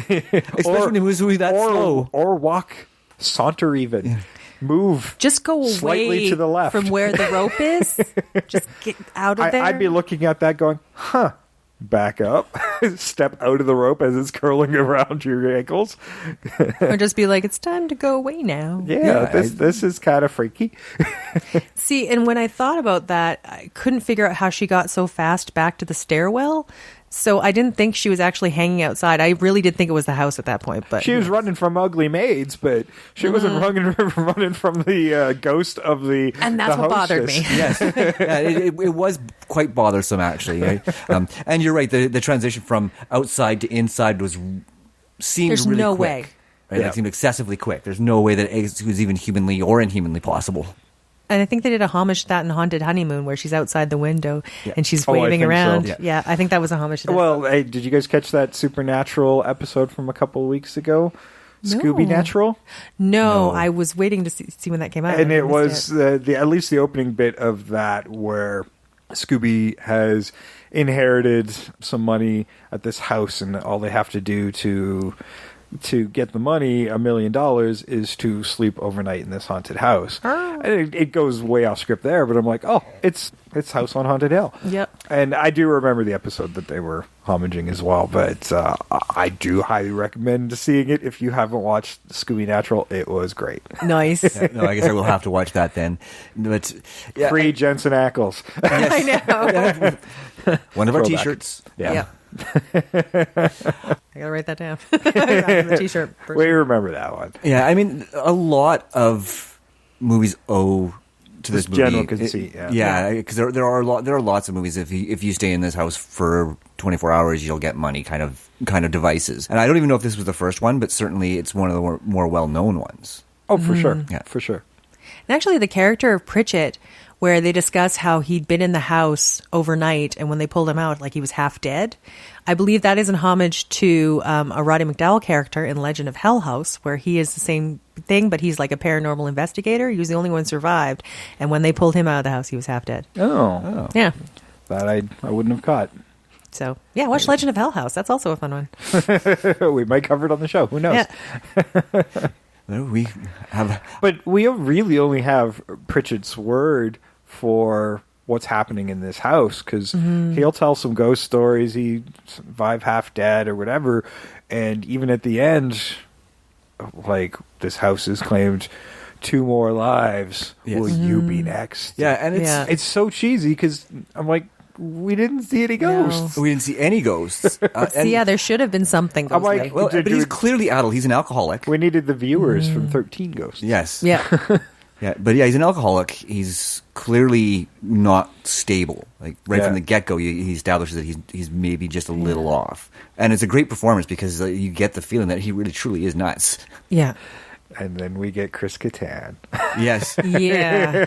Especially when it was that slow. Or walk, saunter even. Move. Just go away Slightly to the left. from where the rope is. Just get out of there. I'd be looking at that going, back up, step out of the rope as it's curling around your ankles. Or just be like, it's time to go away now. Yeah, this is kind of freaky. See, and when I thought about that, I couldn't figure out how she got so fast back to the stairwell. So I didn't think she was actually hanging outside. I really did think it was the house at that point. But She was running from ugly maids, but she wasn't running from the ghost of the and that's the what bothered me. hostess. Yes, yeah, it was quite bothersome actually. Right? And you're right. The transition from outside to inside seemed There's really no quick. way. Right? Yeah. That seemed excessively quick. There's no way that it was even humanly or inhumanly possible. And I think they did a homage to that in Haunted Honeymoon where she's outside the window and she's Oh, I waving think so. around. Yeah. Yeah, I think that was a homage to that. Well, hey, did you guys catch that Supernatural episode from a couple of weeks ago? No. Scooby Natural? No, I was waiting to see when that came out. And I it missed was at least the opening bit of that where Scooby has inherited some money at this house, and all they have to do to get the money, $1 million, is to sleep overnight in this haunted house. And it goes way off script there, but I'm like, oh, it's House on Haunted Hill. Yep. And I do remember the episode that they were homaging as well, but I do highly recommend seeing it. If you haven't watched Scooby Natural, it was great. Nice. No, I guess I will have to watch that then. But yeah, Free Jensen Ackles. I know. one of our Throwback. T-shirts. Yeah. I gotta write that down. The T-shirt. We remember that one. Yeah, I mean, a lot of movies owe to this movie. general conceit, yeah. Yeah, because there are lots of movies. If you stay in this house for 24 hours, you'll get money. Kind of devices. And I don't even know if this was the first one, but certainly it's one of the more well known ones. Oh, for sure. Yeah. For sure. And actually, the character of Pritchett where they discuss how he'd been in the house overnight, and when they pulled him out, like he was half dead. I believe that is an homage to a Roddy McDowall character in Legend of Hell House, where he is the same thing, but he's like a paranormal investigator. He was the only one survived, and when they pulled him out of the house, he was half dead. Oh. Yeah. That I wouldn't have caught. So, yeah, watch Legend of Hell House. That's also a fun one. We might cover it on the show. Who knows? Yeah. We have. But we really only have Pritchard's word for what's happening in this house, because he'll tell some ghost stories. He survived half dead or whatever, and even at the end, like, this house has claimed 2 more lives. Yes. Will you be next? Yeah, and It's so cheesy, because I'm like, we didn't see any ghosts. we didn't see any ghosts. And- Yeah, there should have been something. I'm like, ghostly. well, Did but you- he's clearly adult. He's an alcoholic. We needed the viewers from 13 Ghosts. Yes. Yeah. Yeah, but yeah, he's an alcoholic. He's clearly not stable. Like right from the get-go, he establishes that he's maybe just a little off. And it's a great performance because you get the feeling that he really truly is nuts. Yeah. And then we get Chris Kattan. Yes. Yeah.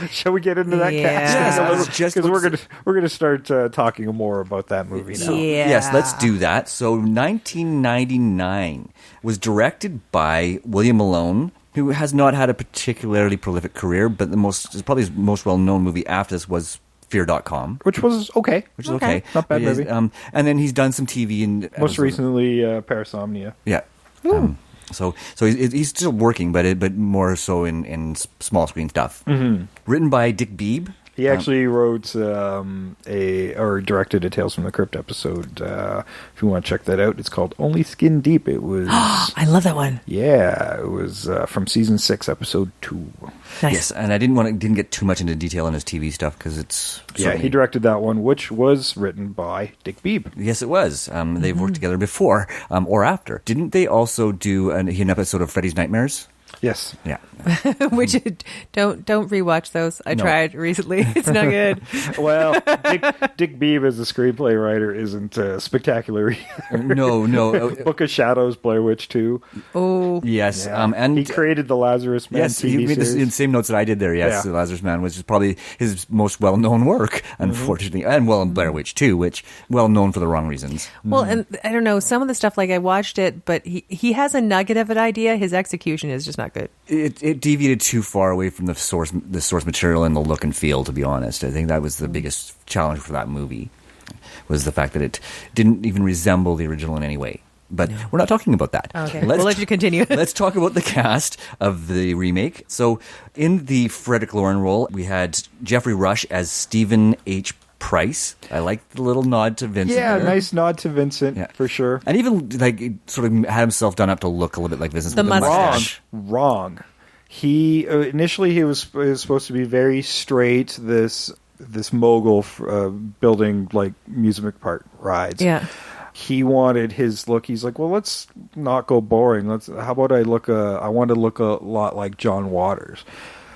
Shall we get into that Yeah. cast? Yes, just Because looks- we're gonna start talking more about that movie now. Yeah. Yes, let's do that. So 1999 was directed by William Malone, who has not had a particularly prolific career, but probably his most well-known movie after this was Fear.com. Which was okay. Which is okay. Not bad But he movie. is, and then he's done some TV and Most recently, Parasomnia. Yeah. So he's still working, but more so in small screen stuff. Mm-hmm. Written by Dick Beebe. He actually wrote or directed a Tales from the Crypt episode. If you want to check that out, it's called Only Skin Deep. It was I love that one. yeah, it was from season 6, episode 2. Nice. Yes, and I didn't get too much into detail on his TV stuff because it's Yeah, he directed that one, which was written by Dick Beebe. Yes, it was. They've worked together before or after. Didn't they also do an episode of Freddy's Nightmares? Yes. Yeah. Which don't rewatch those. I tried recently. It's not good. Well, Dick Beebe as a screenplay writer isn't spectacular. No. Book of Shadows, Blair Witch 2. Oh, Yes. Yeah. And he created the Lazarus Man yes, TV he made the series. same notes that I did there. Yes, Yeah. The Lazarus Man, which is probably his most well-known work, unfortunately, and Blair Witch too, which well known for the wrong reasons. well, and I don't know, some of the stuff, like I watched it, but he has a nugget of an idea. His execution is just not good. It deviated too far away from the source material and the look and feel. To be honest, I think that was the biggest challenge for that movie, was the fact that it didn't even resemble the original in any way. But we're not talking about that. Okay, we'll let you continue. Let's talk about the cast of the remake. So, in the Frederick Lauren role, we had Jeffrey Rush as Stephen H. Price. I like the little nod to Vincent. Yeah, there. nice nod to Vincent, for sure. And even like sort of had himself done up to look a little bit like Vincent. The with a mustache. Wrong. He initially he was supposed to be very straight. This mogul building like amusement park rides. Yeah. He wanted his look. He's like, well, let's not go boring. How about I want to look a lot like John Waters,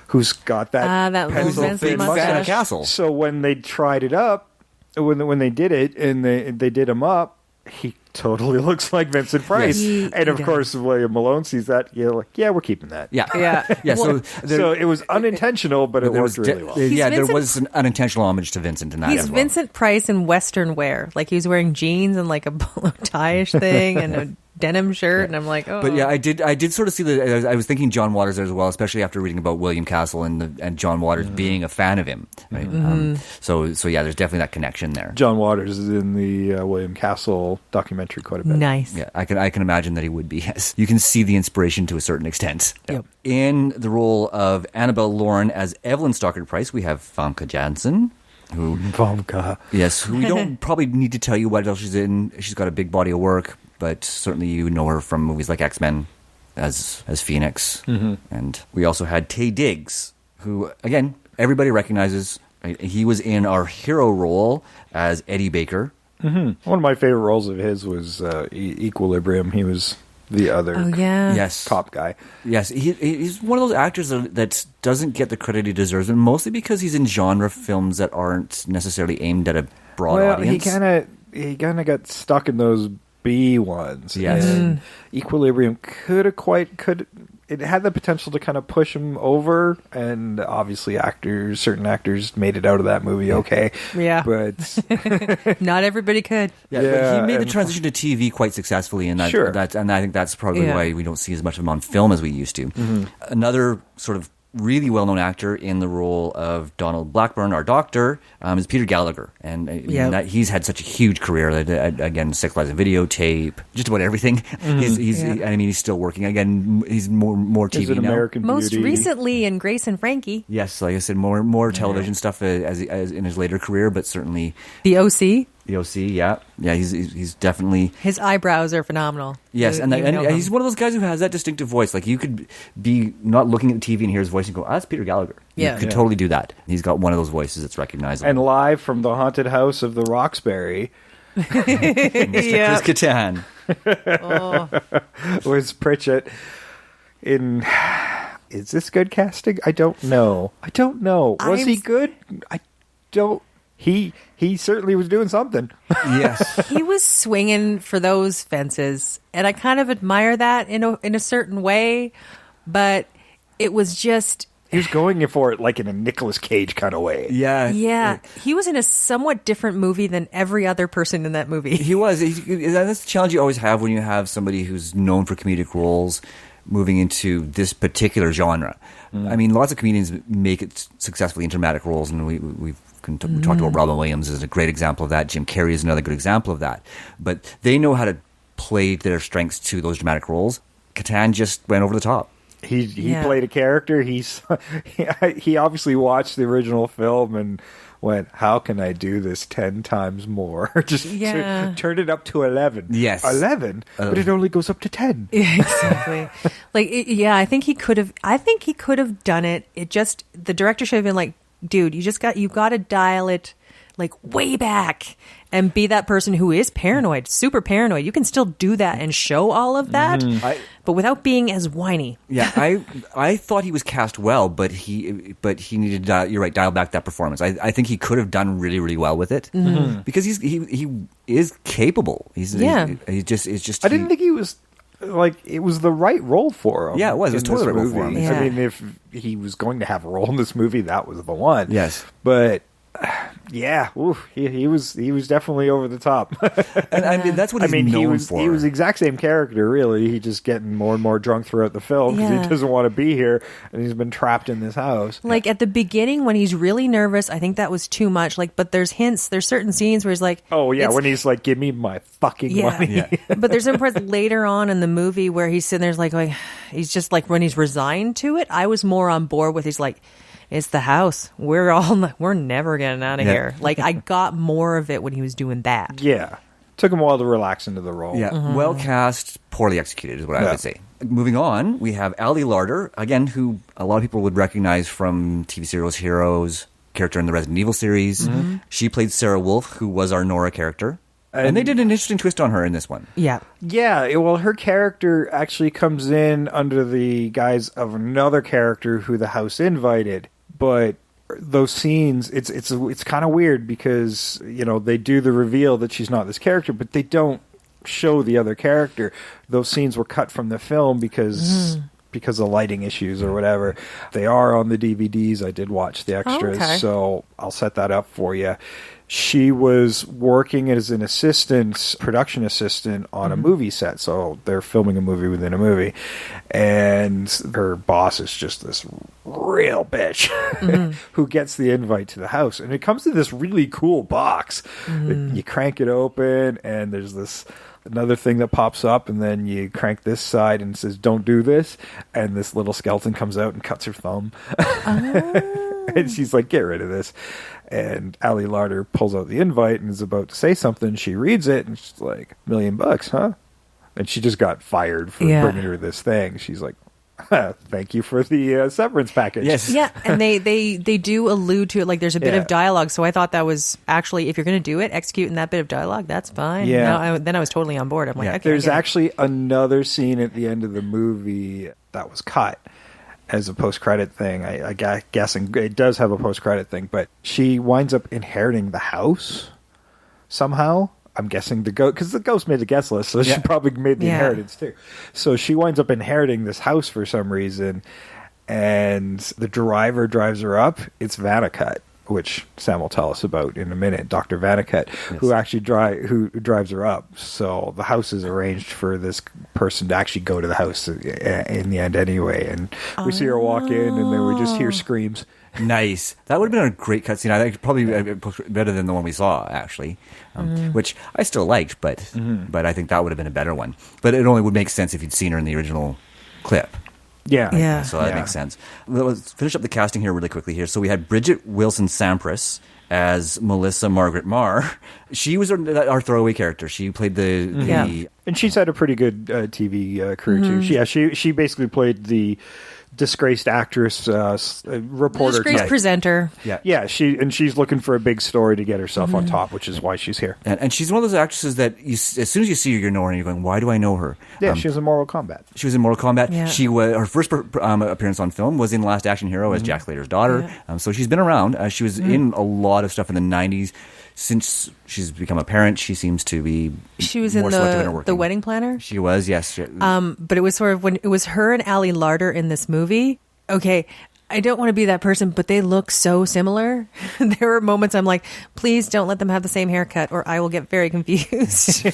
who's got that that little pencil Vincent thin mustache. fan of Castle. So when they tried it up, when they did it and they did him up, he totally looks like Vincent Price. Yes. And of He course, William Malone sees that. You're like, yeah, we're keeping that. Yeah, Yeah. yeah. So, So it was unintentional, but it there worked was really well. He's there Vincent- was an unintentional homage to Vincent in that. He's as well. Vincent Price in Western wear. Like he was wearing jeans and like a bolo tie-ish thing and a denim shirt. And I'm like, oh. But yeah, I did sort of see that. I was thinking John Waters there as well, especially after reading about William Castle and John Waters being a fan of him. Right? So yeah, there's definitely that connection there. John Waters is in the William Castle documentary quite a bit. Nice. Yeah, I can imagine that he would be. Yes, you can see the inspiration to a certain extent. Yep. In the role of Annabelle Lauren as Evelyn Stockard Price, we have Famke Janssen, who Vomka. yes, who we don't probably need to tell you what else she's in. She's got a big body of work, but certainly you know her from movies like X-Men as Phoenix. And we also had Taye Diggs, who again everybody recognizes. Right? He was in our hero role as Eddie Baker. One of my favorite roles of his was Equilibrium. He was the other Oh, yeah. Yes, cop guy. Yes, he's one of those actors that doesn't get the credit he deserves, and mostly because he's in genre films that aren't necessarily aimed at a broad Well, audience. he kind of got stuck in those B ones. Yes. And Equilibrium could it had the potential to kind of push him over, and obviously certain actors made it out of that movie okay. Yeah. But Not everybody could. Yeah, but he made the and- transition to TV quite successfully, and Sure. and I think that's probably Yeah. why we don't see as much of him on film as we used to. Another sort of really well-known actor in the role of Donald Blackburn, our doctor, is Peter Gallagher, and he's had such a huge career. Again, Six Lives of Videotape, just about everything. He's still working. Again, he's more He's TV an now. American Most Beauty. recently in Grace and Frankie, Yes, like I said, more television stuff as in his later career, but certainly the OC. the OC. Yeah, he's definitely. His eyebrows are phenomenal. Yes, You and know him. he's one of those guys who has that distinctive voice. Like, you could be not looking at the TV and hear his voice and go, that's Peter Gallagher. Yeah. You could Yeah. totally do that. He's got one of those voices that's recognizable. And live from the haunted house of the Roxbury Yeah. Chris Kattan. was Pritchett in... Is this good casting? I don't know. Was he good? I don't... He certainly was doing something. Yes. He was swinging for those fences, and I kind of admire that in a certain way, but it was just... He was going for it like in a Nicolas Cage kind of way. Yeah, he was in a somewhat different movie than every other person in that movie. He was. That's the challenge you always have when you have somebody who's known for comedic roles moving into this particular genre. I mean, lots of comedians make it successfully in dramatic roles, and we talked about Robin Williams as a great example of that. Jim Carrey is another good example of that. But they know how to play their strengths to those dramatic roles. Kattan just went over the top. He Yeah. played a character. He obviously watched the original film and went, how can I do this 10 times more? Just Yeah. turn it up to 11. Yes. 11? But it only goes up to 10. Exactly. I think he could have done it. It just, the director should have been like, dude, you got to dial it like way back and be that person who is paranoid, super paranoid. You can still do that and show all of that, but without being as whiny. Yeah, I thought he was cast well, but he needed to, you're right, dial back that performance. I think he could have done really, really well with it because he is capable. It's just I didn't think he was... Like, it was the right role for him. Yeah, it was. It was in totally this the right role for movie. him. Yeah. I mean, if he was going to have a role in this movie, that was the one. Yes. But... Yeah, he was definitely over the top. And I mean, that's what he's known for. He was the exact same character, really. He just getting more and more drunk throughout the film because Yeah. he doesn't want to be here, and he's been trapped in this house. Like at the beginning when he's really nervous, I think that was too much. Like, but there's certain scenes where he's like, Oh yeah, it's- when he's like, "Give me my fucking yeah. money." But there's some parts later on in the movie where he's sitting there like he's just like when he's resigned to it. I was more on board with he's like, it's the house. We're never getting out of Yeah. here. Like I got more of it when he was doing that. Yeah, took him a while to relax into the role. Yeah, well cast, poorly executed is what I Yeah. would say. Moving on, we have Ali Larter, again, who a lot of people would recognize from TV serials Heroes, character in the Resident Evil series. She played Sarah Wolf, who was our Nora character. And they did an interesting twist on her in this one. Yeah. Yeah, well, her character actually comes in under the guise of another character who the house invited, but those scenes, it's kind of weird because, you know, they do the reveal that she's not this character, but they don't show the other character. Those scenes were cut from the film because of lighting issues or whatever. They are on the DVDs. I did watch the extras, okay. so I'll set that up for you. She was working as an production assistant on a movie set. So they're filming a movie within a movie. And her boss is just this real bitch who gets the invite to the house. And it comes to this really cool box. You crank it open and there's another thing that pops up, and then you crank this side and it says, "Don't do this." And this little skeleton comes out and cuts her thumb. And she's like, "Get rid of this." And Ali Larter pulls out the invite and is about to say something. She reads it and she's like, $1 million, huh? And she just got fired for bringing her this thing. She's like, thank you for the severance package. Yes. Yeah, and they do allude to it. Like there's a bit Yeah. of dialogue, so I thought that was actually, if you're going to do it, executing that bit of dialogue, that's fine. Yeah. Then I was totally on board. I'm like, Yeah. okay. There's I get it. actually another scene at the end of the movie that was cut as a post-credit thing. I guessing it does have a post-credit thing, but she winds up inheriting the house somehow. I'm guessing the ghost, because the ghost made the guest list, so she probably made the inheritance too. So she winds up inheriting this house for some reason, and the driver drives her up. It's Vanicut, which Sam will tell us about in a minute. Dr. Vanicut, who actually drives her up. So the house is arranged for this person to actually go to the house in the end anyway. And we see her walk in, and then we just hear screams. Nice. That would have been a great cutscene. I think probably better than the one we saw, actually, which I still liked, but I think that would have been a better one. But it only would make sense if you'd seen her in the original clip. Yeah. So that makes sense. Let's finish up the casting here really quickly here. So we had Bridget Wilson-Sampras as Melissa Margaret Marr. She was our throwaway character. She played the and she's had a pretty good TV career too. She basically played the disgraced actress, reporter, disgraced presenter. She's looking for a big story to get herself on top, which is why she's here. And she's one of those actresses that as soon as you see her, you know her, and you're going, "Why do I know her?" Yeah, she was in Mortal Kombat. She was in Mortal Kombat. Yeah. She was her first appearance on film was in Last Action Hero as Jack Slater's daughter. So she's been around. She was in a lot of stuff in the '90s. Since she's become a parent, she seems to be. She was more in selective in her working. the Wedding Planner. She was, yes. But it was sort of when it was her and Ali Larder in this movie. Okay, I don't want to be that person, but they look so similar. There were moments I'm like, please don't let them have the same haircut, or I will get very confused.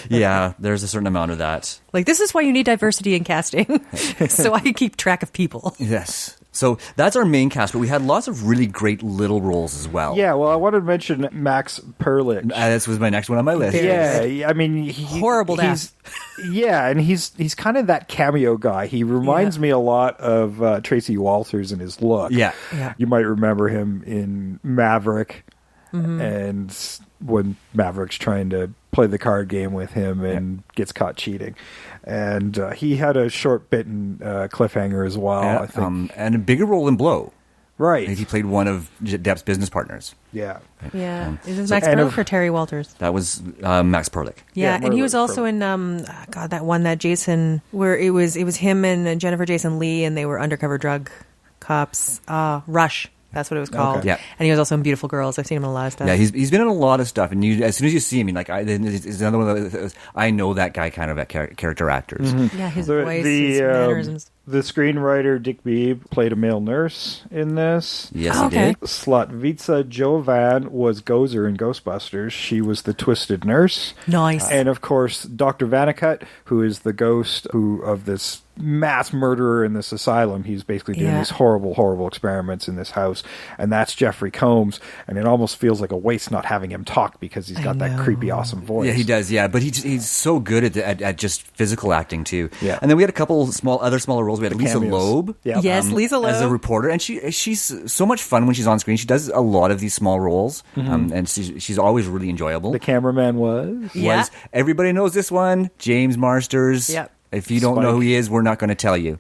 Yeah, there's a certain amount of that. Like, this is why you need diversity in casting, so I can keep track of people. Yes. So that's our main cast, but we had lots of really great little roles as well. Yeah, well, I wanted to mention Max Perlich. This was my next one on my list. Yeah, I mean, Horrible he's and he's kind of that cameo guy. He reminds me a lot of Tracy Walters in his look. Yeah. You might remember him in Maverick, and when Maverick's trying to play the card game with him and gets caught cheating. And he had a short bit in Cliffhanger as well, I think. And a bigger role in Blow. Right. He played one of Depp's business partners. Yeah. Yeah. Is this Max Perlich or Terry Walters? That was Max Perlich. Yeah, and he was also in that one that Jason, where it was him and Jennifer Jason Leigh, and they were undercover drug cops. Rush. That's what it was called. Okay. Yeah. And he was also in Beautiful Girls. I've seen him in a lot of stuff. Yeah, he's been in a lot of stuff, and as soon as you see him, it's another one of those, I know that guy kind of at character actors. Yeah, his voice, his mannerisms. The screenwriter Dick Beebe played a male nurse in this. Yes, he did. Slatvica Jovan was Gozer in Ghostbusters. She was the twisted nurse. Nice. And of course, Dr. Vanicut, who is the ghost of this mass murderer in this asylum. He's basically doing these horrible, horrible experiments in this house. And that's Jeffrey Combs. And it almost feels like a waste not having him talk because he's got that creepy, awesome voice. Yeah, he does, but he's so good at just physical acting, too. Yeah. And then we had a couple smaller roles. We had Lisa Loeb. Yep. Yes, Lisa Loeb. As a reporter. And she's so much fun when she's on screen. She does a lot of these small roles. And she's always really enjoyable. The cameraman was? Everybody knows this one. James Marsters. Yep. If you don't know who he is, we're not going to tell you.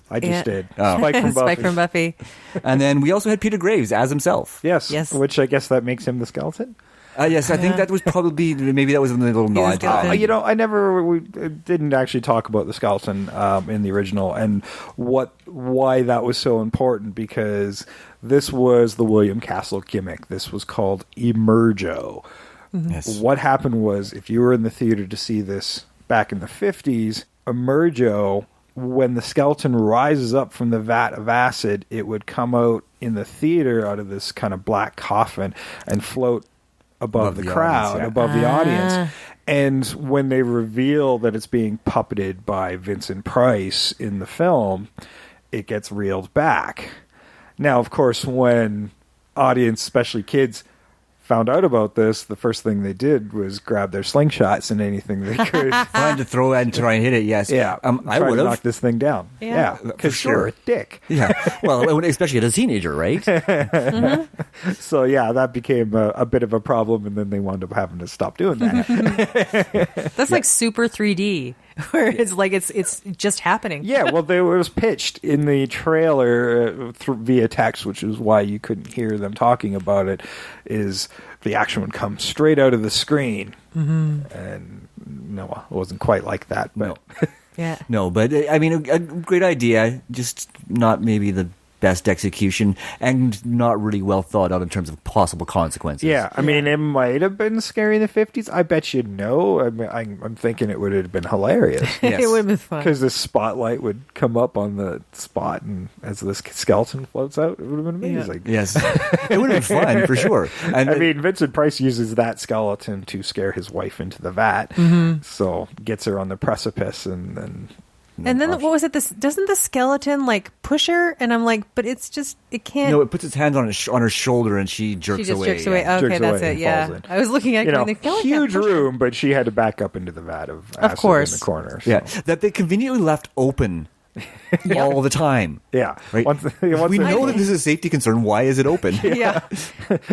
I just did. Spike from Buffy. Spike from Buffy. And then we also had Peter Graves as himself. Yes. Which I guess that makes him the skeleton. Yes, I think that was probably, maybe that was a little nod to that. We didn't actually talk about the skeleton in the original and why that was so important, because this was the William Castle gimmick. This was called Emergo. Yes. What happened was, if you were in the theater to see this back in the 50s, Emergo, when the skeleton rises up from the vat of acid, it would come out in the theater out of this kind of black coffin and float above the crowd, above the audience. And when they reveal that it's being puppeted by Vincent Price in the film, it gets reeled back. Now, of course, when audience, especially kids, found out about this, the first thing they did was grab their slingshots and anything they could. Trying to throw it and try and hit it, yes. Yeah, I would have knocked this thing down. Yeah, because you're a dick. Yeah, well, especially as a teenager, right? So, that became a bit of a problem, and then they wound up having to stop doing that. That's like super 3D. Where it's like it's just happening. Yeah, well, it was pitched in the trailer via text, which is why you couldn't hear them talking about it. Is the action would come straight out of the screen, and no, it wasn't quite like that. But no, but I mean, a great idea, just not maybe the best execution and not really well thought out in terms of possible consequences. Yeah, I mean, it might have been scary in the 50s. I bet you no. I mean, I'm thinking it would have been hilarious. Yes. It would have been fun. Because the spotlight would come up on the spot, and as this skeleton floats out, it would have been amazing. Yes. It would have been fun, for sure. And I mean, Vincent Price uses that skeleton to scare his wife into the vat, so gets her on the precipice, and then... And then what was it? Doesn't the skeleton like push her? And I'm like, but it's just it can't. no, it puts its hands on her shoulder and she jerks She just away. jerks away. Yeah. Okay, Jerks that's away it. and Yeah, falls in. I was looking at You it know, going, the skeleton huge can't push her. room, but she had to back up into the vat of acid course. in the corner. So. Yeah, that they conveniently left open all the time. Yeah. Right? Once we it- know that this is a safety concern. Why is it open? Yeah,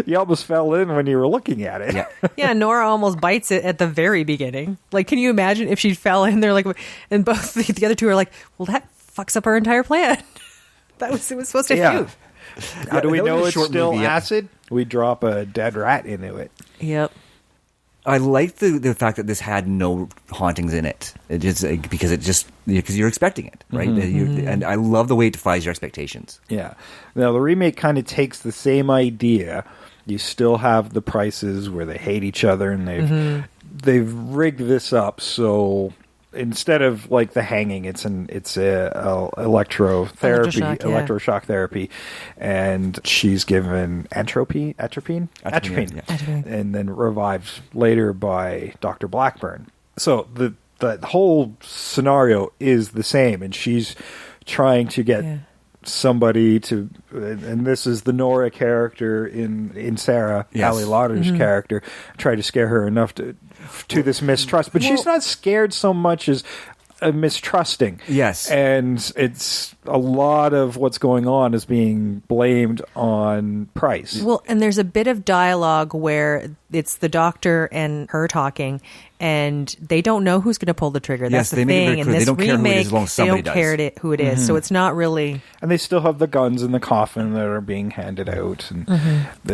You almost fell in when you were looking at it. Yeah. yeah. Nora almost bites it at the very beginning. Like, can you imagine if she fell in there? Like, and both the other two are like, well, that fucks up our entire plan. It was supposed to Yeah. shoot. How do we that was know a it's short still movie, yeah. acid? We drop a dead rat into it. Yep. I like the fact that this had no hauntings in it. It just because you're expecting it, right? And I love the way it defies your expectations. Yeah. Now, the remake kind of takes the same idea. You still have the Prices where they hate each other, and they've rigged this up so instead of like the hanging, it's electrotherapy, electroshock therapy, and she's given atropine, Yeah. and then revived later by Dr. Blackburn. So the whole scenario is the same, and she's trying to get somebody to, and this is the Nora character in Sarah, Yes. Ali Lauder's character, try to scare her enough to this mistrust, but she's not scared so much as mistrusting. Yes. And it's a lot of what's going on is being blamed on Price. Well, and there's a bit of dialogue where it's the doctor and her talking, and they don't know who's going to pull the trigger. Yes, That's the they make it very thing. In clear. They this don't care who it is remake, as long as they somebody don't care who it is. So it's not really And they still have the guns in the coffin that are being handed out, and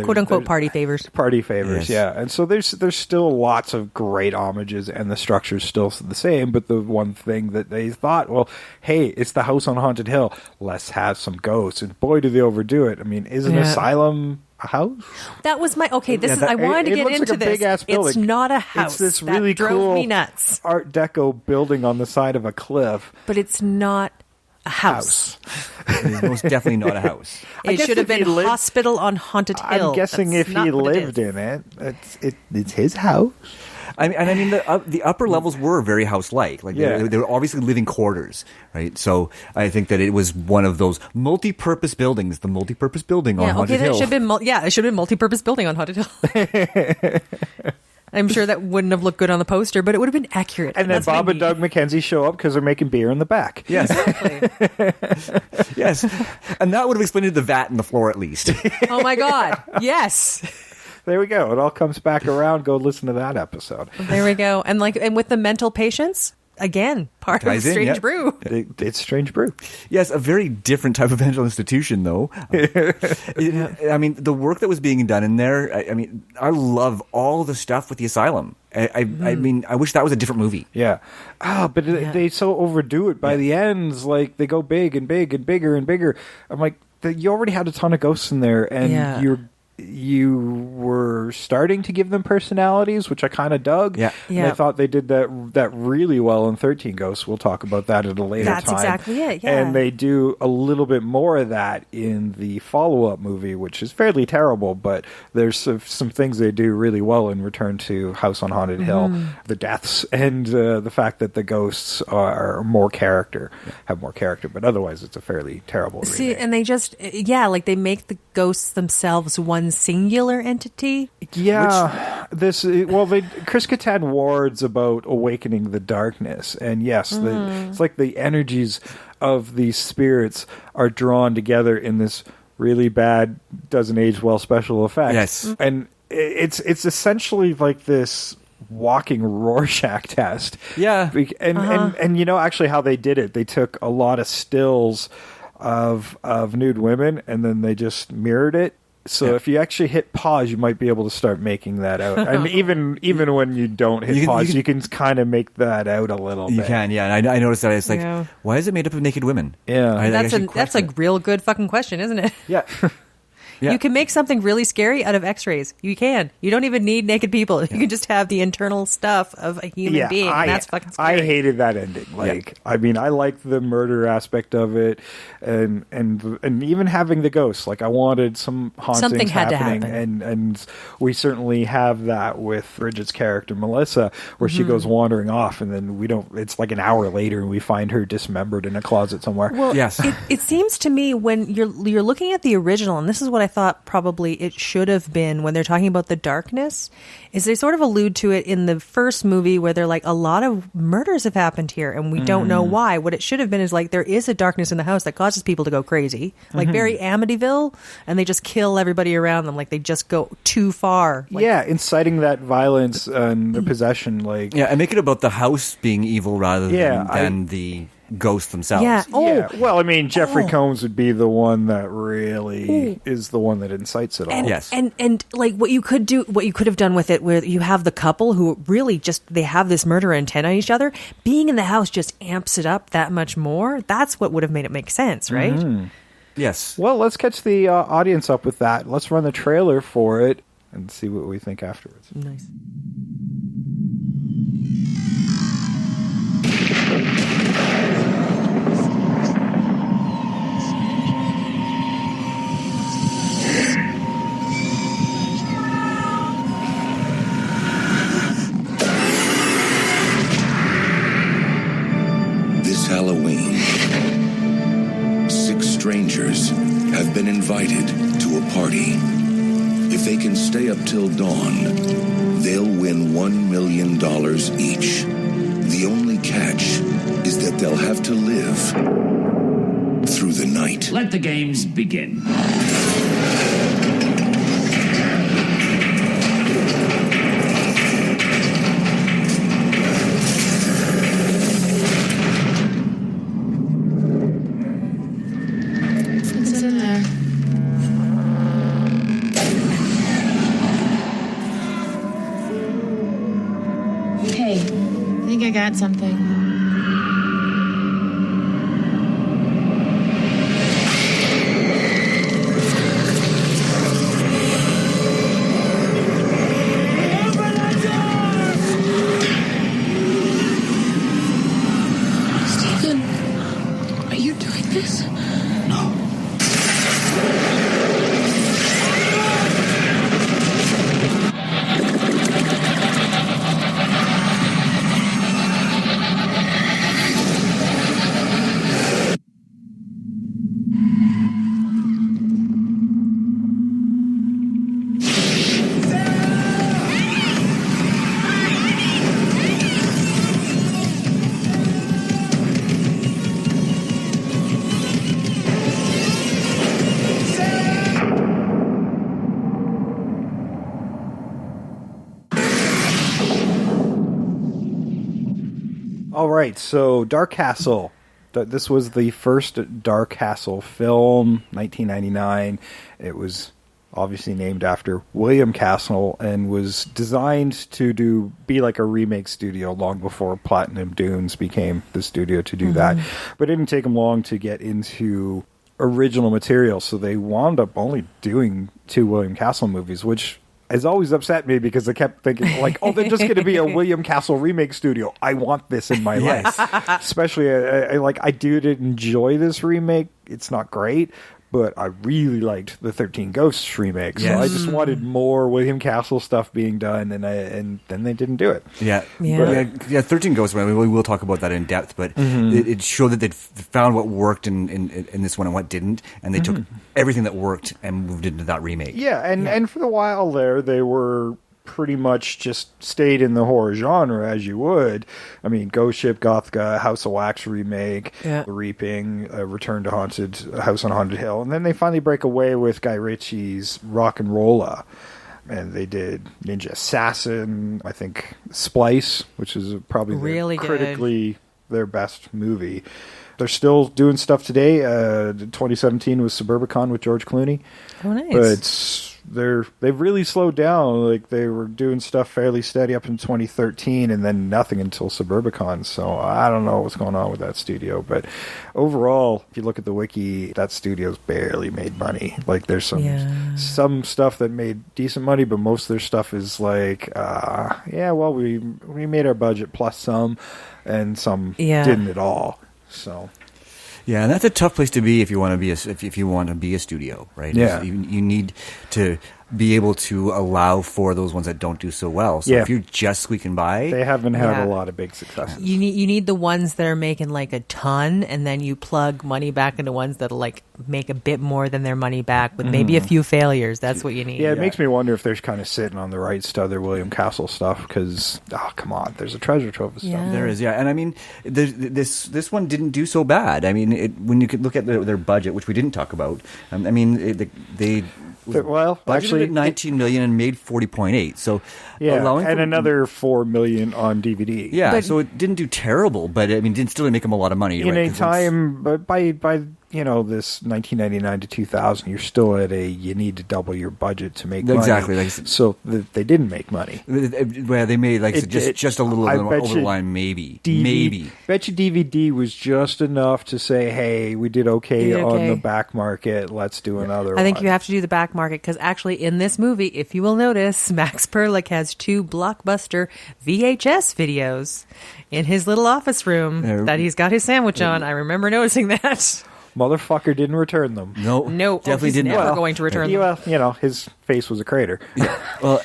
quote unquote party favors. party favors. Yes. Yeah, and so there's still lots of great homages, and the structure's still the same. But the one thing that they thought, well, hey, it's the house on Haunted Hill, let's have some ghosts, and boy, do they overdo it. I mean, is an asylum a house? That was my okay. This is that- I wanted to it get looks into like a this. big-ass It's building. not a house. It's this That really drove cool me nuts. Art Deco building on the side of a cliff. But it's not a house. It's most definitely not a house. I It guess should have if he been lived- Hospital on Haunted Hill. I'm guessing That's if not he what it lived is. in it, it's his house. I mean, the upper levels were very house-like. Like Yeah. they were obviously living quarters, right? So I think that it was one of those multi-purpose buildings. The multi-purpose building on Yeah, okay, Haunted then Hill. it should have been it should have been multi-purpose building on Haunted Hill. I'm sure that wouldn't have looked good on the poster, but it would have been accurate. And then that's what I Bob and need. Doug McKenzie show up because they're making beer in the back. Yes, Exactly. yes, and that would have explained the vat and the floor at least. Oh my God! Yes, There we go. It all comes back around. Go listen to that episode. there we go. And with the mental patients, again, part of Ties in, Strange yeah. Brew. It's Strange Brew. Yes, a very different type of mental institution, though. I mean, the work that was being done in there. I mean, I love all the stuff with the asylum. I mean, I wish that was a different movie. Yeah. But they so overdo it by the ends. Like, they go big and big and bigger and bigger. I'm like, you already had a ton of ghosts in there, and you were starting to give them personalities, which I kind of dug. Yeah. And Yeah. I thought they did that really well in 13 Ghosts. We'll talk about that at a later That's time. exactly it, yeah. And they do a little bit more of that in the follow-up movie, which is fairly terrible, but there's some things they do really well in Return to House on Haunted Hill. Mm-hmm. The deaths and the fact that the ghosts are more character, have more character, but otherwise it's a fairly terrible See, remake. and they just like they make the ghosts themselves one singular entity. Yeah, Chris Kattan wards about awakening the darkness, and yes, it's like the energies of these spirits are drawn together in this really bad, doesn't age well special effect. Yes. And it's essentially like this walking Rorschach test. Yeah. And you know actually how they did it. They took a lot of stills of nude women, and then they just mirrored it So if you actually hit pause, you might be able to start making that out. And even when you don't hit pause, you can kind of make that out a little bit. You can, yeah. And I noticed that. It's like, why is it made up of naked women? Yeah. That's a real good fucking question, isn't it? Yeah. Yeah. You can make something really scary out of x-rays. You can. You don't even need naked people. You can just have the internal stuff of a human being. And that's fucking scary. I hated that ending. I mean, I liked the murder aspect of it, and even having the ghosts. Like, I wanted some hauntings Something had happening, to happen. and we certainly have that with Bridget's character Melissa, where she goes wandering off, and then we don't. It's like an hour later, and we find her dismembered in a closet somewhere. Well, yes. It seems to me when you're looking at the original, and this is what I thought probably it should have been when they're talking about the darkness, is they sort of allude to it in the first movie where they're like, a lot of murders have happened here and we don't know why. What it should have been is like, there is a darkness in the house that causes people to go crazy, like very Amityville, and they just kill everybody around them, like they just go too far. Like, Inciting that violence and the possession, like Yeah, and make it about the house being evil rather than the ghosts themselves. Yeah. Well, I mean, Jeffrey Combs would be the one that really is the one that incites it all. And, Yes. and like what you could have done with it, where you have the couple who really just, they have this murder intent on each other. Being in the house just amps it up that much more. That's what would have made it make sense, right? Yes. Well, let's catch the audience up with that. Let's run the trailer for it and see what we think afterwards. Nice. This Halloween, 6 strangers have been invited to a party. If they can stay up till dawn, they'll win $1 million each. The only catch is that they'll have to live through the night. Let the games begin. It's in there. Hey, I think I got something. Stephen, are you doing this? No. All right, so Dark Castle. This was the first Dark Castle film, 1999. It was obviously named after William Castle and was designed to be like a remake studio long before Platinum Dunes became the studio to do that. But it didn't take them long to get into original material, so they wound up only doing 2 William Castle movies, which has always upset me because I kept thinking, like, oh, they're just going to be a William Castle remake studio. I want this in my life. Especially, I did enjoy this remake. It's not great, but I really liked the 13 Ghosts remake. So Yes. I just wanted more William Castle stuff being done, and then they didn't do it. Yeah. Yeah. Yeah, 13 Ghosts, we will talk about that in depth, but it showed that they'd found what worked in this one and what didn't, and they took everything that worked and moved into that remake. Yeah, and for the while there, they were pretty much just stayed in the horror genre as you would. I mean, Ghost Ship, Gothika, House of Wax remake, Yeah. The Reaping, Return to Haunted, House on Haunted Hill, and then they finally break away with Guy Ritchie's Rock and Rolla. And they did Ninja Assassin, I think Splice, which is probably Really good. critically their best movie. they're still doing stuff today. 2017 was Suburbicon with George Clooney. Oh, nice. But they've really slowed down. Like, they were doing stuff fairly steady up in 2013, and then nothing until Suburbicon. So I don't know what's going on with that studio. But overall, if you look at the wiki, that studio's barely made money. Like, there's some stuff that made decent money, but most of their stuff is like, we made our budget plus some, and some didn't at all. So. Yeah, and that's a tough place to be if you want to be if you want to be a studio, right? Yeah, you need to be able to allow for those ones that don't do so well. So if you're just squeaking by, they haven't had a lot of big successes. You need the ones that are making like a ton, and then you plug money back into ones that'll like make a bit more than their money back with maybe a few failures. That's what you need. Yeah, it makes me wonder if they're kind of sitting on the rights to other William Castle stuff because, come on, there's a treasure trove of stuff. There is, and I mean, this one didn't do so bad. I mean, when you could look at their budget, which we didn't talk about, I mean, they actually, $19 million and made 40.8. So another $4 million on DVD. Yeah, so it didn't do terrible, but I mean, still didn't make them a lot of money. In a time, but by this 1999 to 2000, you're still at you need to double your budget to make money. Exactly. So they didn't make money. Well, they made just a little over the line, maybe. Maybe. Bet you DVD was just enough to say, hey, we did okay on the back market. Let's do another one. I think you have to do the back market because actually in this movie, if you will notice, Max Perlich has 2 blockbuster VHS videos in his little office room that he's got his sandwich on. I remember noticing that. Motherfucker didn't return them. No, definitely didn't. Never going to return them. Well, his face was a crater. Well,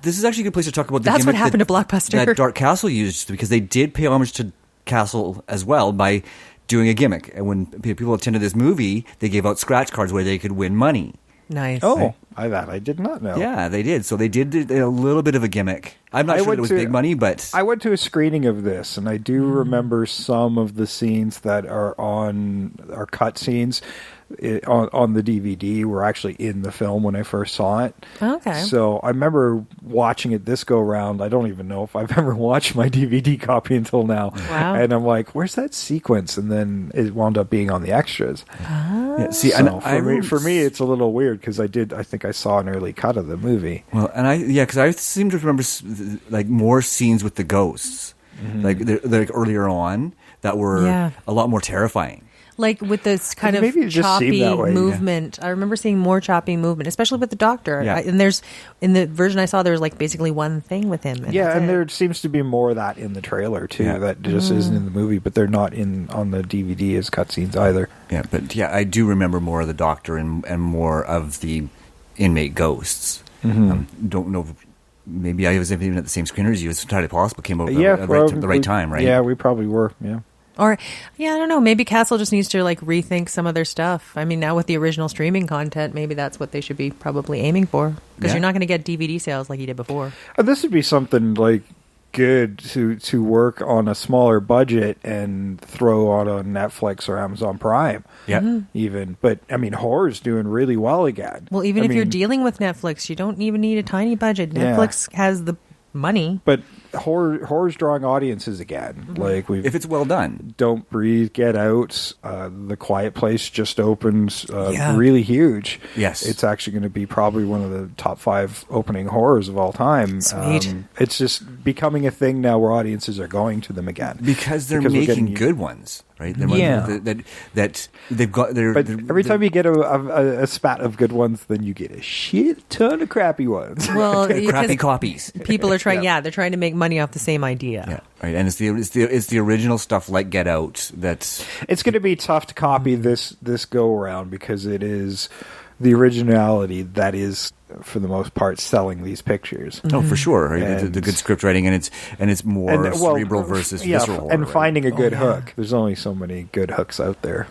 this is actually a good place to talk about the That's gimmick what happened to Blockbuster. that Dark Castle used, because they did pay homage to Castle as well by doing a gimmick. And when people attended this movie, they gave out scratch cards where they could win money. Nice. Oh, I did not know. Yeah, they did. So they did a little bit of a gimmick. I'm not sure it was big money, but I went to a screening of this, and I do remember some of the scenes that are cut scenes on the DVD were actually in the film when I first saw it. Okay. So I remember watching it this go round. I don't even know if I've ever watched my DVD copy until now. Wow. And I'm like, where's that sequence? And then it wound up being on the extras. Yeah, see, so for me, it's a little weird because I think I saw an early cut of the movie. Well, and because I seem to remember like more scenes with the ghosts, like earlier on that were a lot more terrifying. Like with this kind of choppy movement. I remember seeing more choppy movement, especially with the doctor. Yeah. And there's, in the version I saw, there was like basically one thing with him. And there seems to be more of that in the trailer too, that just isn't in the movie, but they're not on the DVD as cutscenes either. Yeah, but I do remember more of the doctor and more of the inmate ghosts. Don't know. Maybe I was even at the same screener as you. It's entirely possible. Came over at the right time, right? Yeah, we probably were. Yeah. Or, I don't know. Maybe Castle just needs to like rethink some of their stuff. I mean, now with the original streaming content, maybe that's what they should be probably aiming for. Because you're not going to get DVD sales like you did before. This would be something like good to work on a smaller budget and throw out on Netflix or Amazon Prime. Yeah. Even. But, I mean, horror's doing really well again. Well, even if you're dealing with Netflix, you don't even need a tiny budget. Netflix has the money. But horror's drawing audiences again. Like if it's well done. Don't Breathe, Get Out, The Quiet Place just opened really huge. Yes. It's actually going to be probably one of the top 5 opening horrors of all time. Sweet. It's just becoming a thing now where audiences are going to them again. Because they're making good ones. Right? That they've got. But every time you get a spat of good ones, then you get a shit ton of crappy ones. Well, crappy copies. People are trying. They're trying to make money off the same idea. Yeah, right. And it's the original stuff like Get Out. It's going to be tough to copy this go around because it is the originality that is, for the most part, selling these pictures. Oh, for sure. Right? The good script writing, and it's more cerebral versus visceral. And finding a good hook. There's only so many good hooks out there.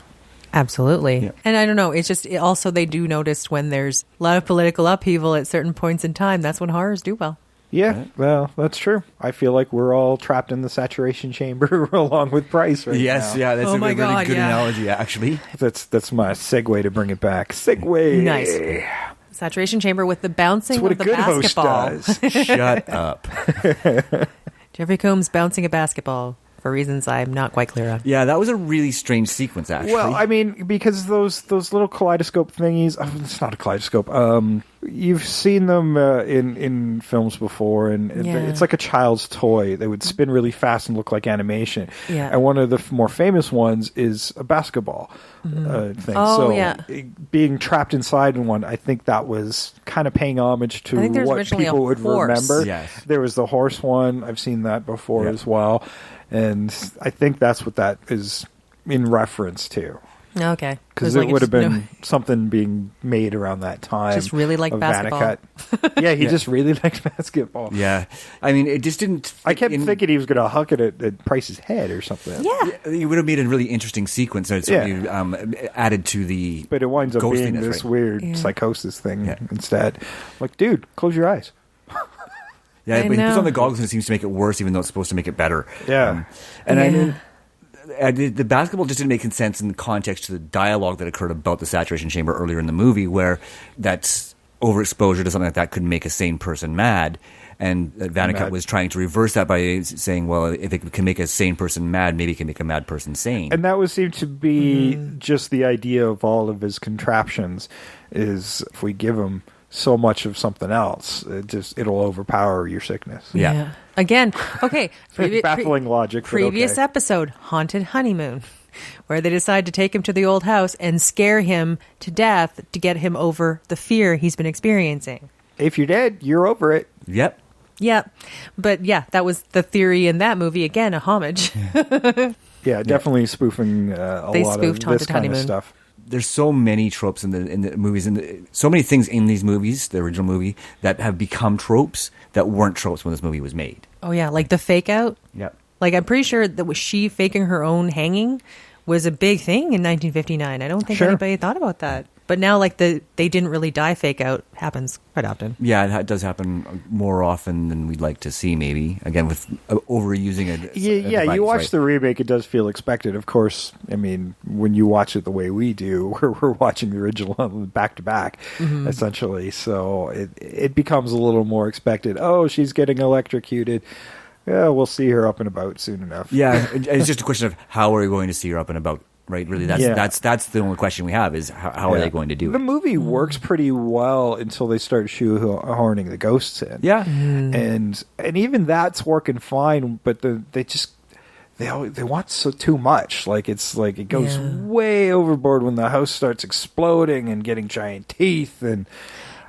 Absolutely. Yeah. And I don't know, it's just also they do notice when there's a lot of political upheaval at certain points in time, that's when horrors do well. Yeah, well, that's true. I feel like we're all trapped in the saturation chamber along with Price right now. Yes, that's a really good analogy, actually. That's my segue to bring it back. Segue. Nice. Saturation chamber with the bouncing of the basketball. Host does. Shut up. Jeffrey Combs bouncing a basketball. for reasons I'm not quite clear on. Yeah, that was a really strange sequence, actually. Well, I mean, because those little kaleidoscope thingies, it's not a kaleidoscope. You've seen them in films before, and it's like a child's toy. They would spin really fast and look like animation. Yeah. And one of the more famous ones is a basketball thing. Oh, so yeah. Being trapped inside in one, I think that was kind of paying homage to what originally people would horse. remember. Yes. There was the horse one. I've seen that before as well. And I think that's what that is in reference to. Okay. Because it would have been something being made around that time. Just really like of basketball. Vanicut. Yeah, he just really liked basketball. Yeah. I mean, it just didn't... I kept thinking he was going to huck it at Price's head or something. Yeah. It would have made a really interesting sequence. And it's added to the But it winds up being ghostliness, this right? weird psychosis thing instead. Like, dude, close your eyes. Yeah, I but he puts know. on the goggles and it seems to make it worse, even though it's supposed to make it better. Yeah. And I mean, the basketball just didn't make sense in the context to the dialogue that occurred about the saturation chamber earlier in the movie, where that's overexposure to something like that could make a sane person mad. And Vanicut was trying to reverse that by saying, well, if it can make a sane person mad, maybe it can make a mad person sane. And that would seem to be just the idea of all of his contraptions, is if we give him so much of something else, it'll overpower your sickness. Yeah. Again, okay. Baffling logic. But Previous okay. episode, Haunted Honeymoon, where they decide to take him to the old house and scare him to death to get him over the fear he's been experiencing. If you're dead, you're over it. Yep. Yeah. But yeah, that was the theory in that movie. Again, a homage. Yeah, definitely spoofing a They lot of spoofed this Haunted kind of Honeymoon. stuff. There's so many tropes in the movies, and so many things in these movies, the original movie, that have become tropes that weren't tropes when this movie was made. Oh, yeah. Like the fake out. Yep. Like, I'm pretty sure that was she faking her own hanging was a big thing in 1959. I don't think anybody thought about that. But now, like, they didn't really die fake out happens quite often. Yeah, that does happen more often than we'd like to see, maybe. Again, with overusing a Yeah, device, you watch right? the remake, it does feel expected. Of course, I mean, when you watch it the way we do, we're watching the original back to back, essentially. So it becomes a little more expected. Oh, she's getting electrocuted. Yeah, we'll see her up and about soon enough. Yeah, it's just a question of how are we going to see her up and about, right? Really, that's the only question we have is how are they going to do The it? movie works pretty well until they start shoehorning the ghosts in. Yeah. And even that's working fine, but they want too much. Like it's like it goes way overboard when the house starts exploding and getting giant teeth and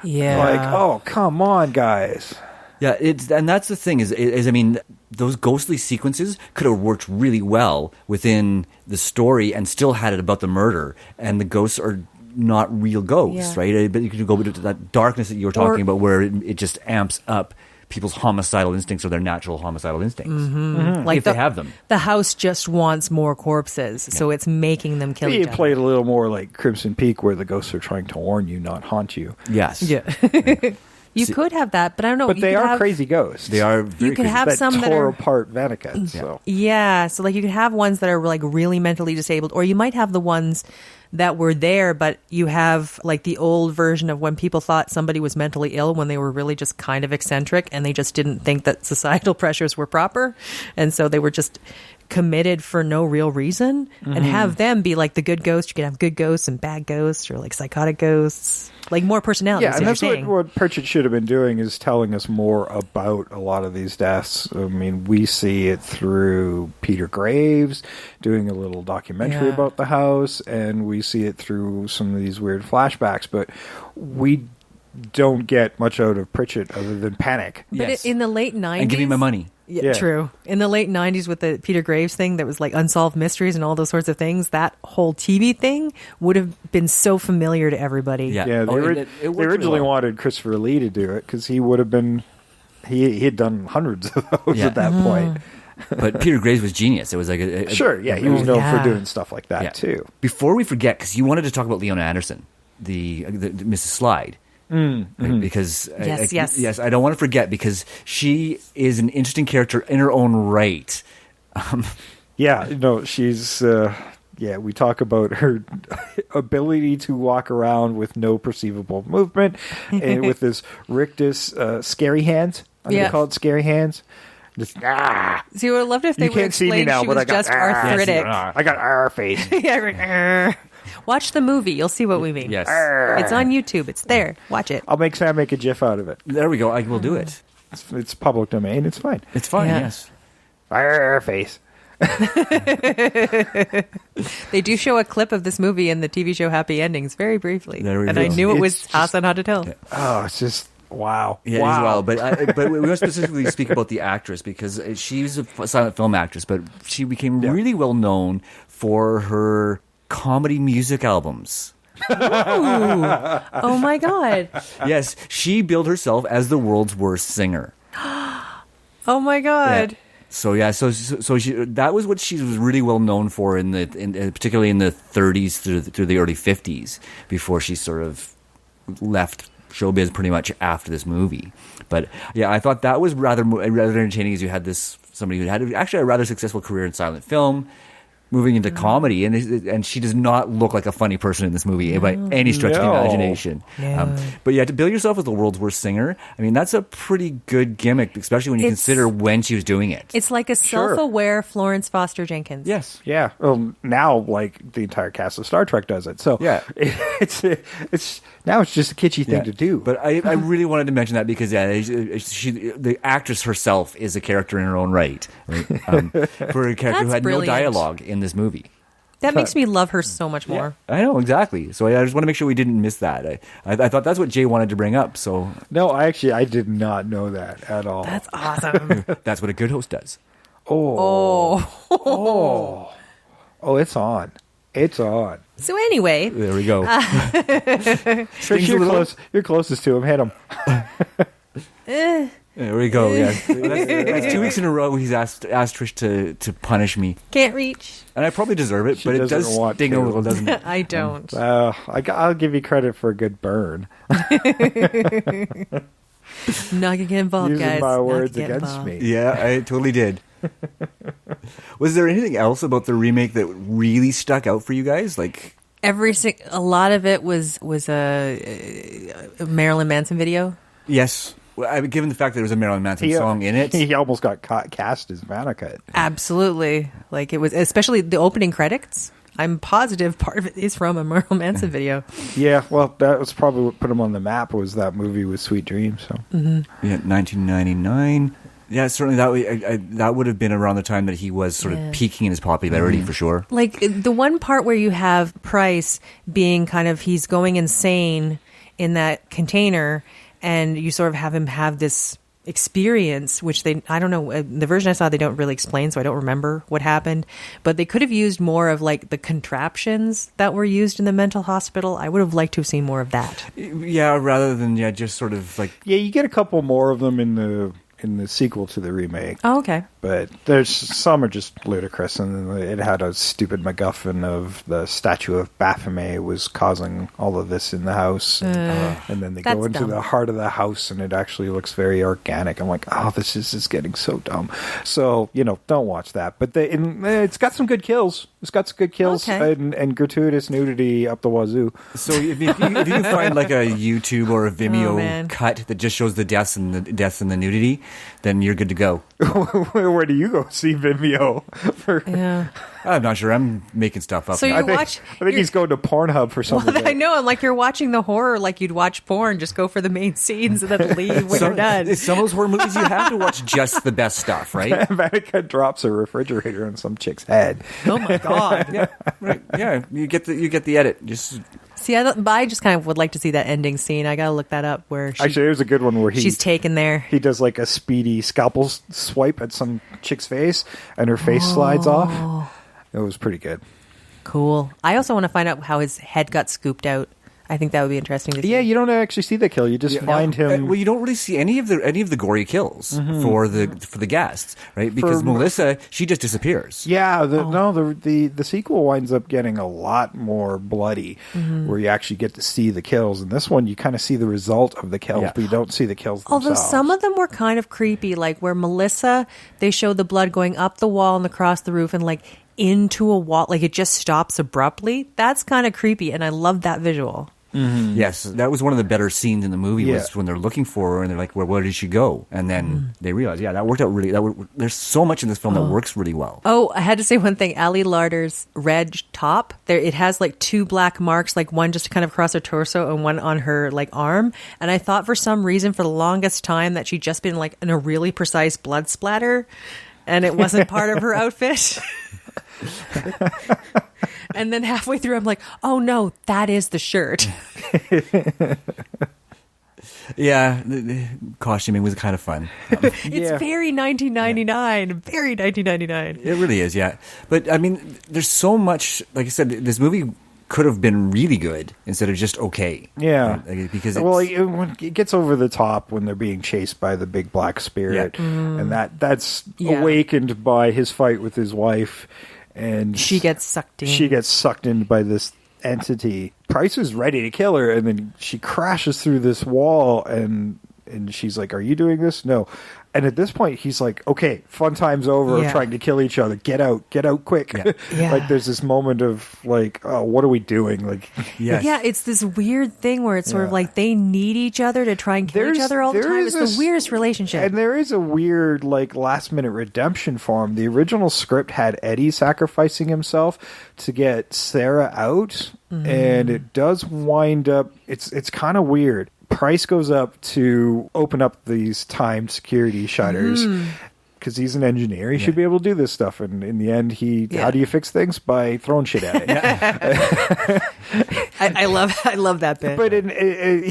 like, oh, come on, guys. Yeah, and that's the thing is I mean, those ghostly sequences could have worked really well within the story and still had it about the murder, and the ghosts are not real ghosts, right? But you could go to that darkness that you were talking about, where it just amps up people's homicidal instincts or their natural homicidal instincts, Like if they have them. The house just wants more corpses, so it's making them kill each You other. played a little more like Crimson Peak, where the ghosts are trying to warn you, not haunt you. Yes. Yeah. You could have that, but I don't know. But You they could are have- crazy ghosts. They are very You could crazy. have that some that tore are apart Vanicut. So. Yeah, so like you could have ones that are like really mentally disabled, or you might have the ones that were there, but you have like the old version of when people thought somebody was mentally ill when they were really just kind of eccentric and they just didn't think that societal pressures were proper. And so they were just committed for no real reason, and have them be like the good ghosts. You can have good ghosts and bad ghosts, or like psychotic ghosts, like more personalities. Yeah, and as that's you're saying. what Pritchett should have been doing, is telling us more about a lot of these deaths. I mean, we see it through Peter Graves doing a little documentary about the house, and we see it through some of these weird flashbacks, but we don't get much out of Pritchett other than panic. But in the late 90s... And give me my money. Yeah, true. In the late 90s with the Peter Graves thing that was like Unsolved Mysteries and all those sorts of things, that whole TV thing would have been so familiar to everybody. Yeah, Yeah, they originally wanted Christopher Lee to do it because he would have been... He had done hundreds of those at that point. But Peter Graves was genius. It was like Sure, yeah, he was known for doing stuff like that too. Before we forget, because you wanted to talk about Leona Anderson, the Mrs. Slide. Right? Because yes, I don't want to forget, because she is an interesting character in her own right. She's we talk about her ability to walk around with no perceivable movement and with this rictus scary hands. I'm going to call it scary hands. Just, See, I would have loved if they You would can't see me explain now, she but was I got just arthritic. I got R face. Yeah, right. Watch the movie. You'll see what we mean. Yes. It's on YouTube. It's there. Watch it. I'll make Sam make a GIF out of it. There we go. I will do it. It's public domain. It's fine. It's fine, Yeah. yes. R face. They do show a clip of this movie in the TV show Happy Endings very briefly. There we And go. I knew it was It's just- Hassan How to Tell. Oh, it's just wow. Yeah, wow. as well. But we want to specifically speak about the actress because she's a silent film actress, but she became really well known for her comedy music albums. Oh my God. Yes, she billed herself as the world's worst singer. Oh my God. Yeah. So she, that was what she was really well known for particularly in the 30s through the early 50s before she sort of left showbiz pretty much after this movie. But yeah, I thought that was rather entertaining as you had somebody who had actually a rather successful career in silent film, moving into comedy, and she does not look like a funny person in this movie by any stretch of the No. imagination. No. But yeah, to bill yourself as the world's worst singer, I mean, that's a pretty good gimmick, especially when you It's- consider when she was doing it. It's like a self-aware Florence Foster Jenkins. Yes. Yeah. Well, now like the entire cast of Star Trek does it. So Yeah. it's now it's just a kitschy thing to do. But I really wanted to mention that because the actress herself is a character in her own right. For a character who That's had brilliant. no dialogue in this movie. That makes me love her so much more. I know, exactly. So I just want to make sure we didn't miss that. I thought that's what Jay wanted to bring up. So No, I did not know that at all. That's awesome. that's what a good host does. oh, Oh. it's on. It's on. So anyway, There we go. Trish, you're closest to him. Hit him. There we go. Yeah, that's 2 weeks in a row he's asked Trish to punish me, can't reach. and I probably deserve it. She But it doesn't does want sting to. a little, doesn't it? I don't. I'll give you credit for a good burn. Not gonna get involved, Using guys. my Not words gonna get against involved. me. Yeah, I totally did. Was there anything else about the remake that really stuck out for you guys? Like, A lot of it was a Marilyn Manson video. yes, given the fact that there was a Marilyn Manson song in it. He almost got cast as Vanicut. Absolutely. Like it was, especially the opening credits. I'm positive part of it is from a Marilyn Manson video. Yeah, well, that was probably what put him on the map was that movie with Sweet Dreams. So Yeah, 1999. Yeah, certainly that would have been around the time that he was sort of peaking in his popularity for sure. Like the one part where you have Price being kind of, he's going insane in that container, and you sort of have him have this experience, which I don't know, the version I saw, they don't really explain, so I don't remember what happened, but they could have used more of like the contraptions that were used in the mental hospital. I would have liked to have seen more of that. Yeah, rather than just sort of like. yeah, you get a couple more of them in the sequel to the remake. Oh, okay. But there's some are just ludicrous, and it had a stupid MacGuffin of the statue of Baphomet was causing all of this in the house, and then they go that's into dumb. the heart of the house, and it actually looks very organic. I'm like, oh, this is getting so dumb. So don't watch that. But it's got some good kills. It's got some good kills Okay. and gratuitous nudity up the wazoo. So if you can find like a YouTube or a Oh, Vimeo man. cut that just shows the deaths and the nudity, then you're good to go. Where do you go see Vimeo? Yeah. I'm not sure. I'm making stuff up. So now. you I think, watch. I think he's going to Pornhub for some Well, of I it. know. I'm like, you're watching the horror like you'd watch porn. Just go for the main scenes and then leave when you're done. Some of those horror movies you have to watch just the best stuff, right? Vanica drops a refrigerator on some chick's head. Oh my god. Yeah, right. Yeah, you get the edit. Just See, I just kind of would like to see that ending scene. I gotta look that up where Actually, there's a good one where she's taken there. he does like a speedy scalpel swipe at some chick's face, and her face slides off. It was pretty good. Cool. I also want to find out how his head got scooped out. I think that would be interesting to see. Yeah, you don't actually see the kill. You just find him. Well, you don't really see any of the gory kills for the guests, right? Because For- Melissa, she just disappears. Yeah, the sequel winds up getting a lot more bloody, where you actually get to see the kills. And this one, you kind of see the result of the kills, Yeah. but you don't see the kills Although themselves. some of them were kind of creepy, like where Melissa, they show the blood going up the wall and across the roof and like into a wall, like it just stops abruptly. That's kind of creepy, and I love that visual. Yes, that was one of the better scenes in the movie. Yeah. Was when they're looking for her and they're like, "Well, where did she go?" And then they realize, yeah, that worked out really. There's so much in this film that works really well. Oh, I had to say one thing. Ali Larder's red top, there it has like 2 black marks, like one just kind of across her torso and one on her like arm. And I thought for some reason for the longest time that she'd just been like in a really precise blood splatter, and it wasn't part of her outfit. And then halfway through, I'm like, oh no, that is the shirt. Yeah, the costuming was kind of fun. It's very 1999. Very 1999. It really is, yeah. But I mean, there's so much. Like I said, this movie could have been really good instead of just okay. Yeah, right? Because when it gets over the top when they're being chased by the big black spirit, and that's awakened by his fight with his wife, and she gets sucked in. She gets sucked in by this entity. Price is ready to kill her, and then she crashes through this wall, and she's like, "Are you doing this?" No. And at this point, he's like, "Okay, fun time's over. Yeah. Trying to kill each other. Get out quick!" Yeah. Yeah. Like there's this moment of like, "Oh, what are we doing?" Like, yes. Yeah, it's this weird thing where it's sort of like they need each other to try and kill each other all the time. It's the weirdest relationship. And there is a weird, like, last-minute redemption for him. The original script had Eddie sacrificing himself to get Sarah out, and it does wind up... It's kind of weird. Price goes up to open up these timed security shutters because he's an engineer. He should be able to do this stuff. And in the end, how do you fix things? By throwing shit at it. I love that bit. But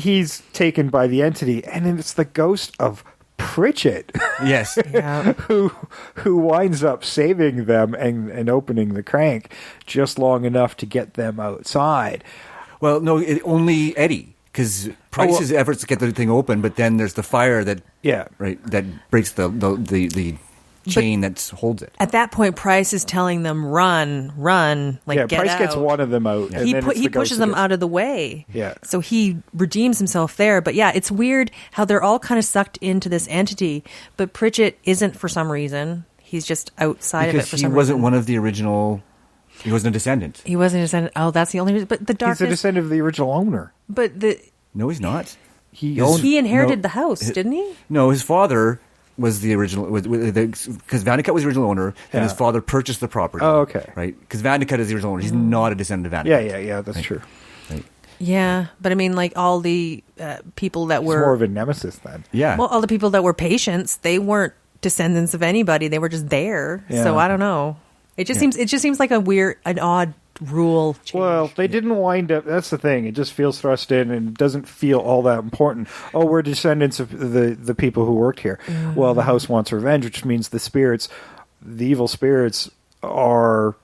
he's taken by the entity, and then it's the ghost of Pritchett. Yes. Yeah. who winds up saving them and opening the crank just long enough to get them outside. Well, no, only Eddie. Because Price's efforts to get the thing open, but then there's the fire that that breaks the chain that holds it. At that point, Price is telling them, run, like get Price out. gets one of them out. Yeah. He pushes them out of the way. Yeah. So he redeems himself there. But yeah, it's weird how they're all kind of sucked into this entity, but Pritchett isn't for some reason. He's just outside of it for some reason. He wasn't one of the original... He wasn't a descendant. He wasn't a descendant. Oh, that's the only reason. But the darkness... He's a descendant of the original owner. But No, he's not. He inherited the house, didn't he? No, his father was the original... Because Vandecut was the original owner, and his father purchased the property. Oh, okay. Right? Because Vandecut is the original owner. He's not a descendant of Vandecut. Yeah, that's true. Right. Yeah, but I mean, like all the people that He's were... more of a nemesis then. Yeah. Well, all the people that were patients, they weren't descendants of anybody. They were just there. Yeah. So I don't know. It just seems like an odd rule change. Well, they didn't wind up. That's the thing. It just feels thrust in and doesn't feel all that important. Oh, we're descendants of the people who worked here. Well, the house wants revenge, which means the evil spirits, are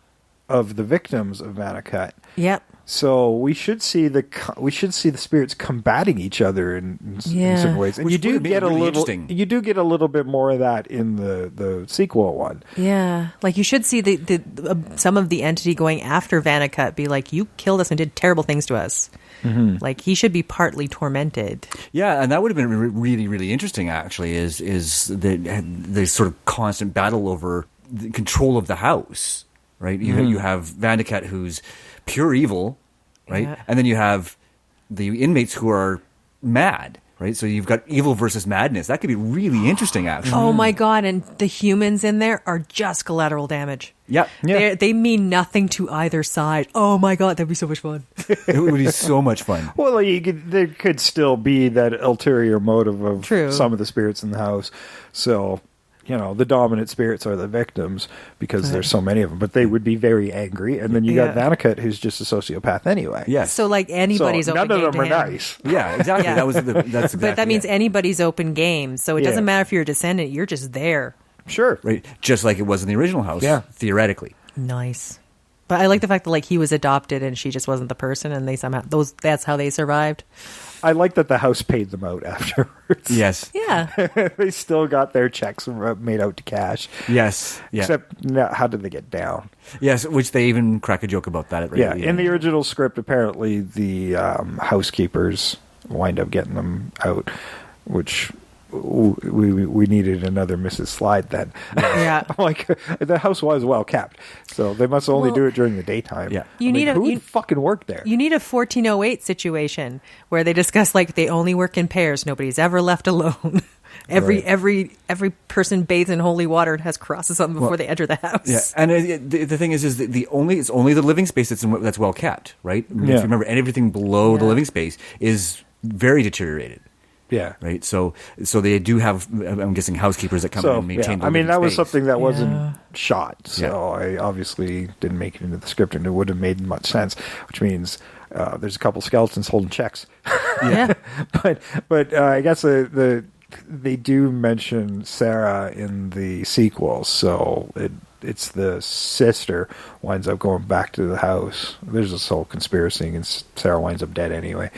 of the victims of Vandecut. Yep. So we should see the spirits combating each other in certain ways, and Which you do would be get a really little. interesting. You do get a little bit more of that in the sequel one. Yeah, like you should see the some of the entity going after Vandecut be like, you killed us and did terrible things to us. Mm-hmm. Like he should be partly tormented. Yeah, and that would have been really, really interesting. Actually, is the sort of constant battle over the control of the house, right? You have Vandecut, who's pure evil, right? Yeah. And then you have the inmates who are mad, right? So you've got evil versus madness. That could be really interesting, actually. Oh my god! And the humans in there are just collateral damage. Yeah. They mean nothing to either side. Oh my god, that'd be so much fun. It would be so much fun. Well, there could still be that ulterior motive of some of the spirits in the house. So, the dominant spirits are the victims because there's so many of them. But they would be very angry. And then you got Vandecut, who's just a sociopath anyway. Yes. So like anybody's open none game of them to are him. nice. Yeah, exactly. Yeah. That's exactly. But that means it. anybody's open game. So it Yeah. doesn't matter if you're a descendant. You're just there. Sure. Right, just like it was in the original house. Yeah. Theoretically. Nice. But I like the fact that like he was adopted and she just wasn't the person, and they somehow that's how they survived. I like that the house paid them out afterwards. Yes. Yeah. They still got their checks made out to cash. Yes. Yeah. Except, how did they get down? Yes, which they even crack a joke about that. Right? Yeah, in the original script, apparently the housekeepers wind up getting them out, which we needed another Mrs. Slide then. Yeah. I'm like, the house was well kept, so they must only do it during the daytime. Yeah. Who would fucking work there? You need a 1408 situation where they discuss like they only work in pairs. Nobody's ever left alone. Every person bathes in holy water and has crosses on them before they enter the house. Yeah, and the thing is that it's only the living space that's well kept, right? If you remember, everything below the living space is very deteriorated. Yeah. Right. So they do have, I'm guessing, housekeepers that come in and maintain. I mean, that was something that Yeah. wasn't shot, so I obviously didn't make it into the script, and it would have made much sense. Which means there's a couple skeletons holding checks. Yeah. but I guess they do mention Sarah in the sequel, so it's the sister winds up going back to the house. There's this whole conspiracy, and Sarah winds up dead anyway.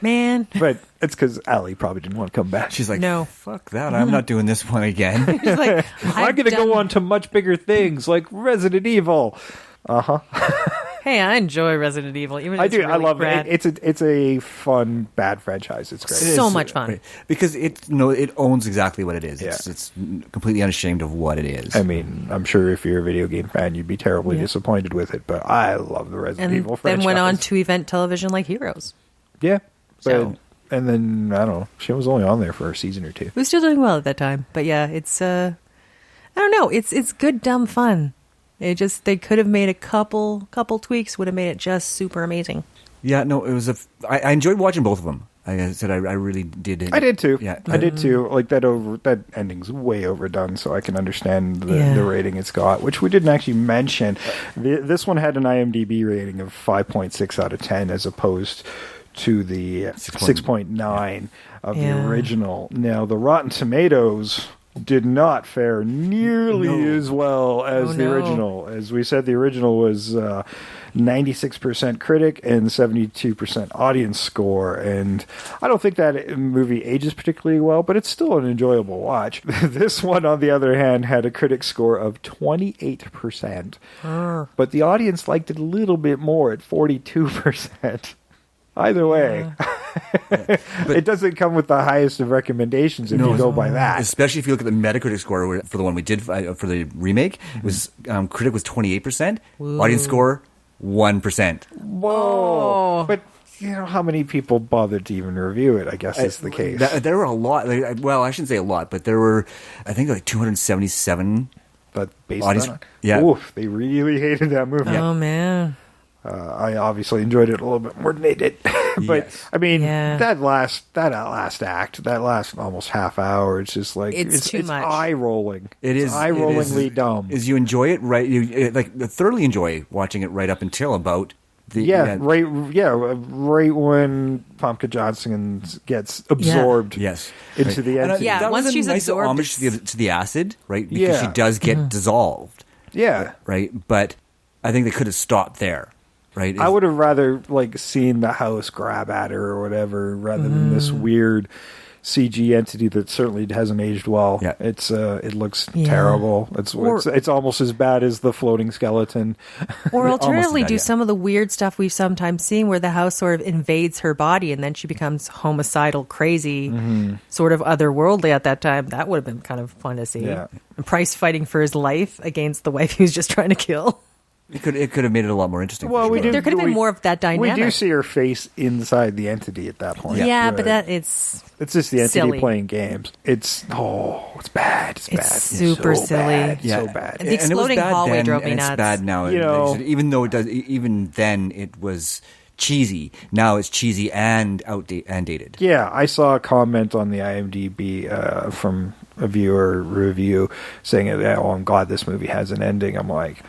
Man. But it's because Allie probably didn't want to come back. She's like, No. fuck that. I'm not doing this one again. She's like, I'm going to go on to much bigger things like Resident Evil. Hey, I enjoy Resident Evil. Even if I it's do. really I love bad. it. It's a fun bad franchise. It's great. It is. So much fun. Right. Because it owns exactly what it is. Yeah. It's completely unashamed of what it is. I mean, I'm sure if you're a video game fan, you'd be terribly disappointed with it, but I love the Resident And Evil franchise. then went on to event television like Heroes. Yeah. So- And then, I don't know, she was only on there for a season or two. It was still doing well at that time. But yeah, it's I don't know, it's good dumb fun. They could have made a couple tweaks, would have made it just super amazing. Yeah, no, it was I enjoyed watching both of them. Like I said, I really did. I did too. Yeah, I did too. Like that ending's way overdone, so I can understand the rating it's got, which we didn't actually mention. This one had an IMDb rating of 5.6 out of 10 as opposed to the 6.9 of the original. Now, the Rotten Tomatoes did not fare nearly as well as the original. As we said, the original was 96% critic and 72% audience score, and I don't think that movie ages particularly well, but it's still an enjoyable watch. This one, on the other hand, had a critic score of 28%, but the audience liked it a little bit more at 42%. Either way, it doesn't come with the highest of recommendations if you go by that. Especially if you look at the Metacritic score for the one we did for the remake, it was critic was 28%, audience score 1%. Whoa! But you know how many people bothered to even review it? I guess is the case. There were a lot. Well, I shouldn't say a lot, but there were, I think, like 277. But based audience, on it, yeah, oof, they really hated that movie. Oh man. I obviously enjoyed it a little bit more than they did, but I mean that last act, that last almost half hour, it's just like it's too much. Eye rolling. It is eye rollingly dumb. Is you enjoy it right? You thoroughly enjoy watching it right up until about the right when Famke Johnson gets absorbed into the entity. That once was a she's nice absorbed, homage to the acid, right? Because she does get dissolved. Yeah, right. But I think they could have stopped there. Right. I would have rather seen the house grab at her or whatever rather than this weird CG entity that certainly hasn't aged well. Yeah. It looks terrible. It's almost as bad as the floating skeleton. Or alternatively, do some of the weird stuff we've sometimes seen where the house sort of invades her body and then she becomes homicidal, crazy, sort of otherworldly at that time. That would have been kind of fun to see. Yeah. And Price fighting for his life against the wife he was just trying to kill. It could have made it a lot more interesting. Well, there could have been more of that dynamic. We do see her face inside the entity at that point. Yeah, but it's just the entity silly. Playing games. It's bad. It's bad. It's super so silly. Bad. Yeah. So bad. The exploding hallway then, drove me and nuts. It's bad now. You know, even though it does, even then it was cheesy. Now it's cheesy and dated. Yeah, I saw a comment on the IMDb from a viewer review saying, "Oh, I'm glad this movie has an ending." I'm like,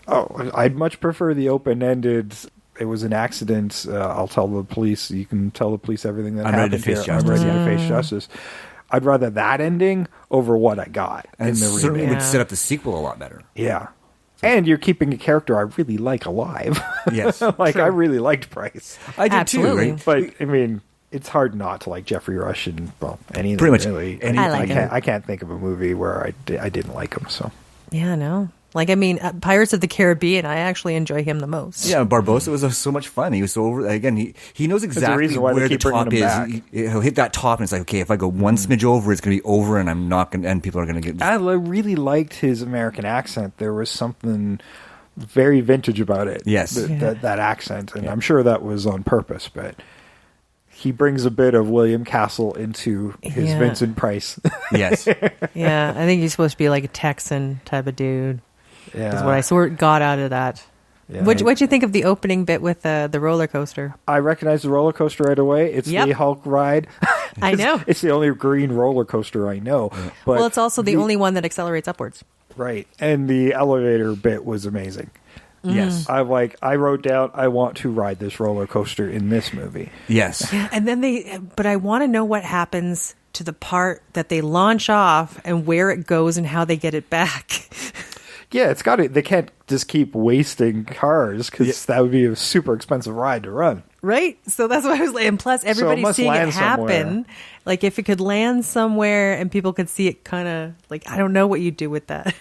oh, I'd much prefer the open-ended. It was an accident. I'll tell the police. You can tell the police everything that happened. I'm ready to face justice. I'd rather that ending over what I got And in the certainly remake. would set up the sequel a lot better. Yeah. And you're keeping a character I really like alive. Yes. I really liked Price. I did Absolutely. too. But, I mean, it's hard not to like Jeffrey Rush and, well, anything Pretty much really. I like him. I can't think of a movie where I didn't like him, so. Yeah, no. Like, I mean, Pirates of the Caribbean, I actually enjoy him the most. Yeah, Barbosa was so much fun. He was so over. Again, he knows exactly why they where the keep bringing top him is. back. He'll hit that top, and it's like, okay, if I go one smidge over, it's going to be over, and I'm not going, and people are going to get. I really liked his American accent. There was something very vintage about it. Yes, that accent, and I'm sure that was on purpose, but. He brings a bit of William Castle into his Vincent Price. Yes. Yeah, I think he's supposed to be like a Texan type of dude. Yeah. That's what I sort of got out of that. Yeah. What'd you think of the opening bit with the roller coaster? I recognize the roller coaster right away. It's the Hulk ride. I know. It's the only green roller coaster I know. But well, it's also the only one that accelerates upwards. Right. And the elevator bit was amazing. Yes. I wrote down, I want to ride this roller coaster in this movie. Yes. Yeah, and then but I want to know what happens to the part that they launch off and where it goes and how they get it back. Yeah, it's got to. They can't just keep wasting cars because that would be a super expensive ride to run. Right? So that's what I was like. And plus, everybody's seeing it happen. Somewhere. Like, if it could land somewhere and people could see it kind of, like, I don't know what you'd do with that.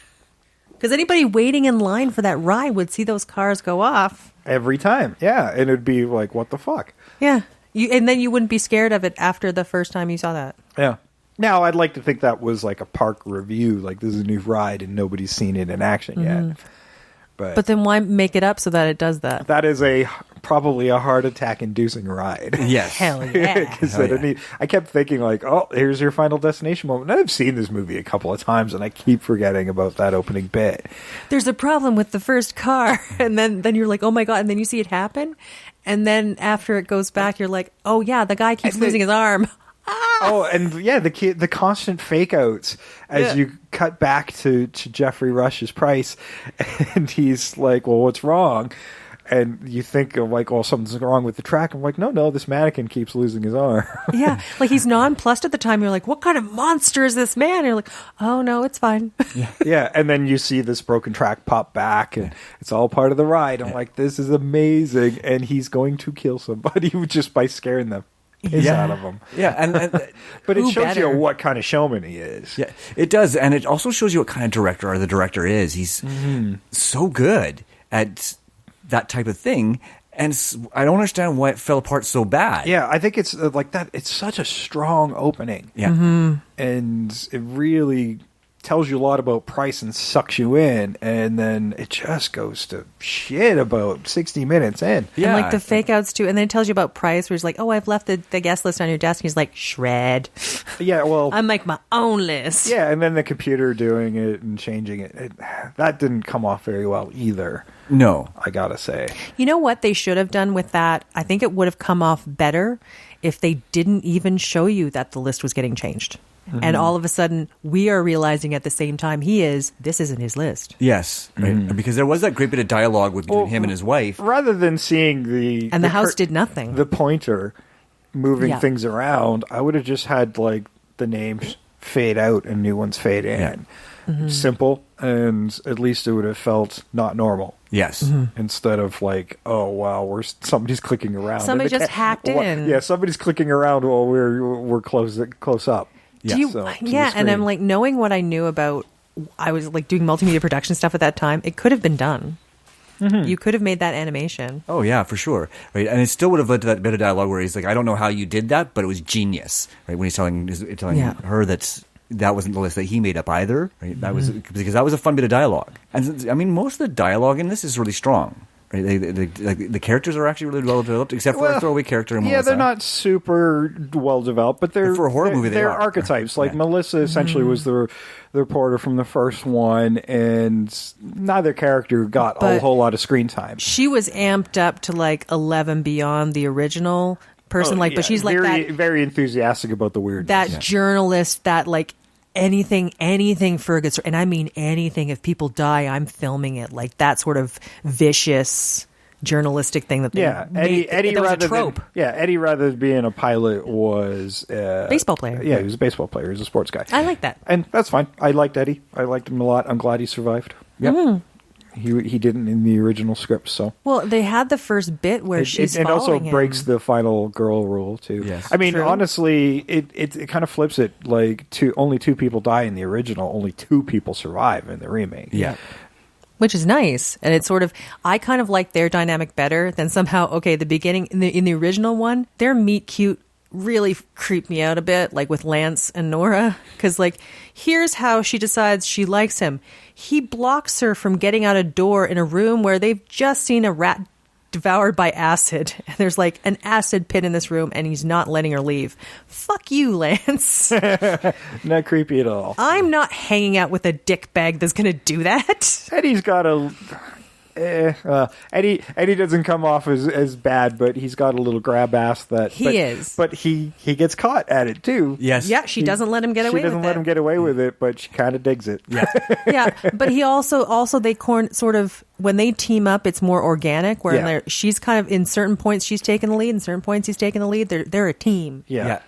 Because anybody waiting in line for that ride would see those cars go off. Every time. Yeah. And it'd be like, what the fuck? Yeah. And then you wouldn't be scared of it after the first time you saw that. Yeah. Now, I'd like to think that was like a park review. Like, this is a new ride and nobody's seen it in action yet. But then why make it up so that it does that? That is probably a heart attack inducing ride. Yes. Hell yeah. I kept thinking like, oh, here's your Final Destination moment. And I've seen this movie a couple of times and I keep forgetting about that opening bit. There's a problem with the first car. And then you're like, oh my God. And then you see it happen. And then after it goes back, you're like, oh yeah, the guy keeps losing his arm. Oh, and yeah, the constant fake outs as you cut back to Jeffrey Rush's Price, and he's like, well, what's wrong? And you think of like, oh, something's wrong with the track. I'm like, no, this mannequin keeps losing his arm. Yeah, like he's nonplussed at the time. You're like, what kind of monster is this man? And you're like, oh no, it's fine. Yeah, and then you see this broken track pop back, and it's all part of the ride. I'm like, this is amazing, and he's going to kill somebody just by scaring them. Out of him. Yeah, and but it shows better? you what kind of showman he is. Yeah, it does, and it also shows you what kind of director the director is. He's so good at that type of thing, and I don't understand why it fell apart so bad. Yeah, I think it's like that. It's such a strong opening. Yeah, and it really tells you a lot about Price and sucks you in, and then it just goes to shit about 60 minutes in. Yeah. And like the fake outs too. And then it tells you about Price where he's like, oh, I've left the guest list on your desk. And he's like, shred. Yeah, well. I'm like my own list. Yeah, and then the computer doing it and changing it. That didn't come off very well either. No. I gotta say. You know what they should have done with that? I think it would have come off better if they didn't even show you that the list was getting changed. And all of a sudden, we are realizing at the same time this isn't his list. Yes, right? Because there was that great bit of dialogue between him and his wife. Rather than seeing the house did nothing. The pointer moving things around, I would have just had like the names fade out and new ones fade in. Yeah. Simple, and at least it would have felt not normal. Yes. Instead of like, oh wow, somebody's clicking around. Somebody just hacked in. Yeah, somebody's clicking around while we're close up. Yeah. And I'm like, knowing what I knew about, I was like doing multimedia production stuff at that time. It could have been done. You could have made that animation. Oh yeah, for sure. Right, and it still would have led to that bit of dialogue where he's like, "I don't know how you did that, but it was genius." Right, when he's telling her that wasn't the list that he made up either. Right, that was because that was a fun bit of dialogue. And I mean, most of the dialogue in this is really strong. Right? The characters are actually really well developed, except for a throwaway character in Melissa. Yeah, they're not super well developed, but they're for a horror movie. They're archetypes. Like Melissa essentially was the reporter from the first one, and neither character got a whole lot of screen time. She was amped up to like 11 beyond the original person. But she's like very enthusiastic about the weirdness. That journalist that like. Anything Fergus, and I mean anything. If people die, I'm filming it. Like that sort of vicious journalistic thing that they made. Eddie that was rather a trope. Eddie rather than being a pilot was a baseball player. Yeah, he was a baseball player. He was a sports guy. I like that, and that's fine. I liked Eddie. I liked him a lot. I'm glad he survived. Yeah. He didn't in the original script, so. Well, they had the first bit where she's following also him. breaks the final girl rule too. Yes. I mean, honestly, it kind of flips it. Like only two people die in the original, only two people survive in the remake. Yeah. which is nice. And it's sort of, I kind of like their dynamic better than somehow, okay, the beginning, in the original one, their meet cute really creeped me out a bit, like with Lance and Nora. Because, like, here's how she decides she likes him. He blocks her from getting out a door in a room where they've just seen a rat devoured by acid. And there's like an acid pit in this room and he's not letting her leave. Fuck you, Lance. Not creepy at all. I'm not hanging out with a dick bag that's going to do that. Eddie's got a... Eddie doesn't come off as bad, but he's got a little grab ass that he is. But he gets caught at it too. Yes. Yeah, she doesn't let him get away with it. She doesn't let him get away with it, but she kind of digs it. Yeah. Yeah, but he also they sort of, when they team up, it's more organic. Where she's kind of, in certain points she's taking the lead, in certain points he's taking the lead. They're a team. Yeah.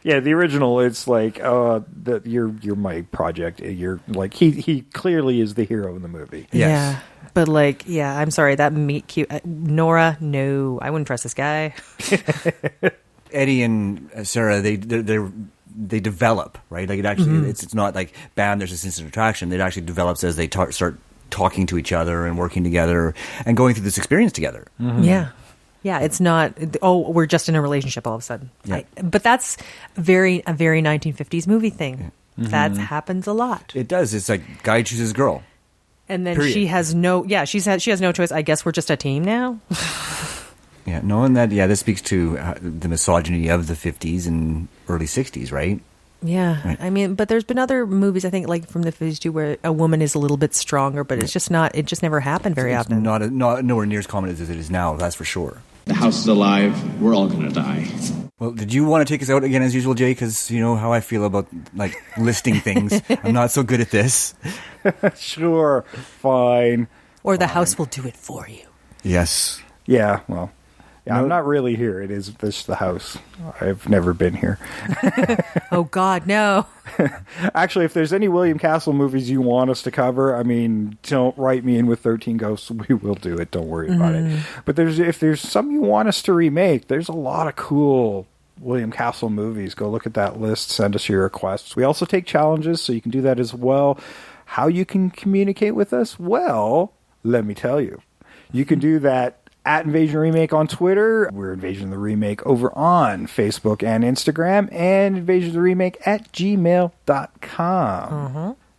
Yeah, the original, it's like, you're my project. You're like, he clearly is the hero in the movie. Yes. Yeah. But like, yeah, I'm sorry, that meet cute Nora, no, I wouldn't trust this guy. Eddie and Sarah, they develop, right? Like, it actually, it's not like, bam, there's this instant attraction. It actually develops as they start talking to each other and working together and going through this experience together. Yeah. Yeah, it's not, oh, we're just in a relationship all of a sudden. Yeah. But that's a very 1950s movie thing. Yeah. That happens a lot. It does. It's like, guy chooses girl. And then Period. she has no choice. I guess we're just a team now. Yeah, knowing that, this speaks to the misogyny of the 50s and early 60s, right? Yeah, right. I mean, but there's been other movies, I think, like from the 50s too, where a woman is a little bit stronger, but it's just not. It just never happened very often. Not nowhere near as common as it is now. That's for sure. The house is alive. We're all gonna die. Well, did you want to take us out again as usual, Jay? Because you know how I feel about like listing things. I'm not so good at this. Sure, fine. Or the house will do it for you. Yes. Yeah. Well. Yeah, I'm not really here. It is the house. I've never been here. Oh, God, no. Actually, if there's any William Castle movies you want us to cover, I mean, don't write me in with 13 Ghosts. We will do it. Don't worry about it. But if there's some you want us to remake, there's a lot of cool William Castle movies. Go look at that list. Send us your requests. We also take challenges, so you can do that as well. How you can communicate with us? Well, let me tell you. You can do that at Invasion Remake on Twitter. We're Invasion the Remake over on Facebook and Instagram, and Invasion the Remake at gmail.com.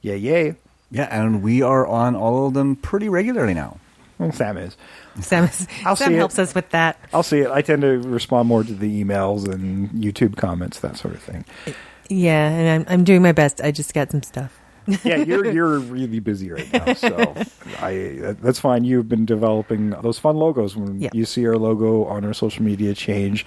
Yay. Yeah, and we are on all of them pretty regularly now. Well, Sam is. Sam helps us with that. I'll see it. I tend to respond more to the emails and YouTube comments, that sort of thing. Yeah, and I'm doing my best. I just got some stuff. Yeah, you're really busy right now, so that's fine. You've been developing those fun logos. When you see our logo on our social media change,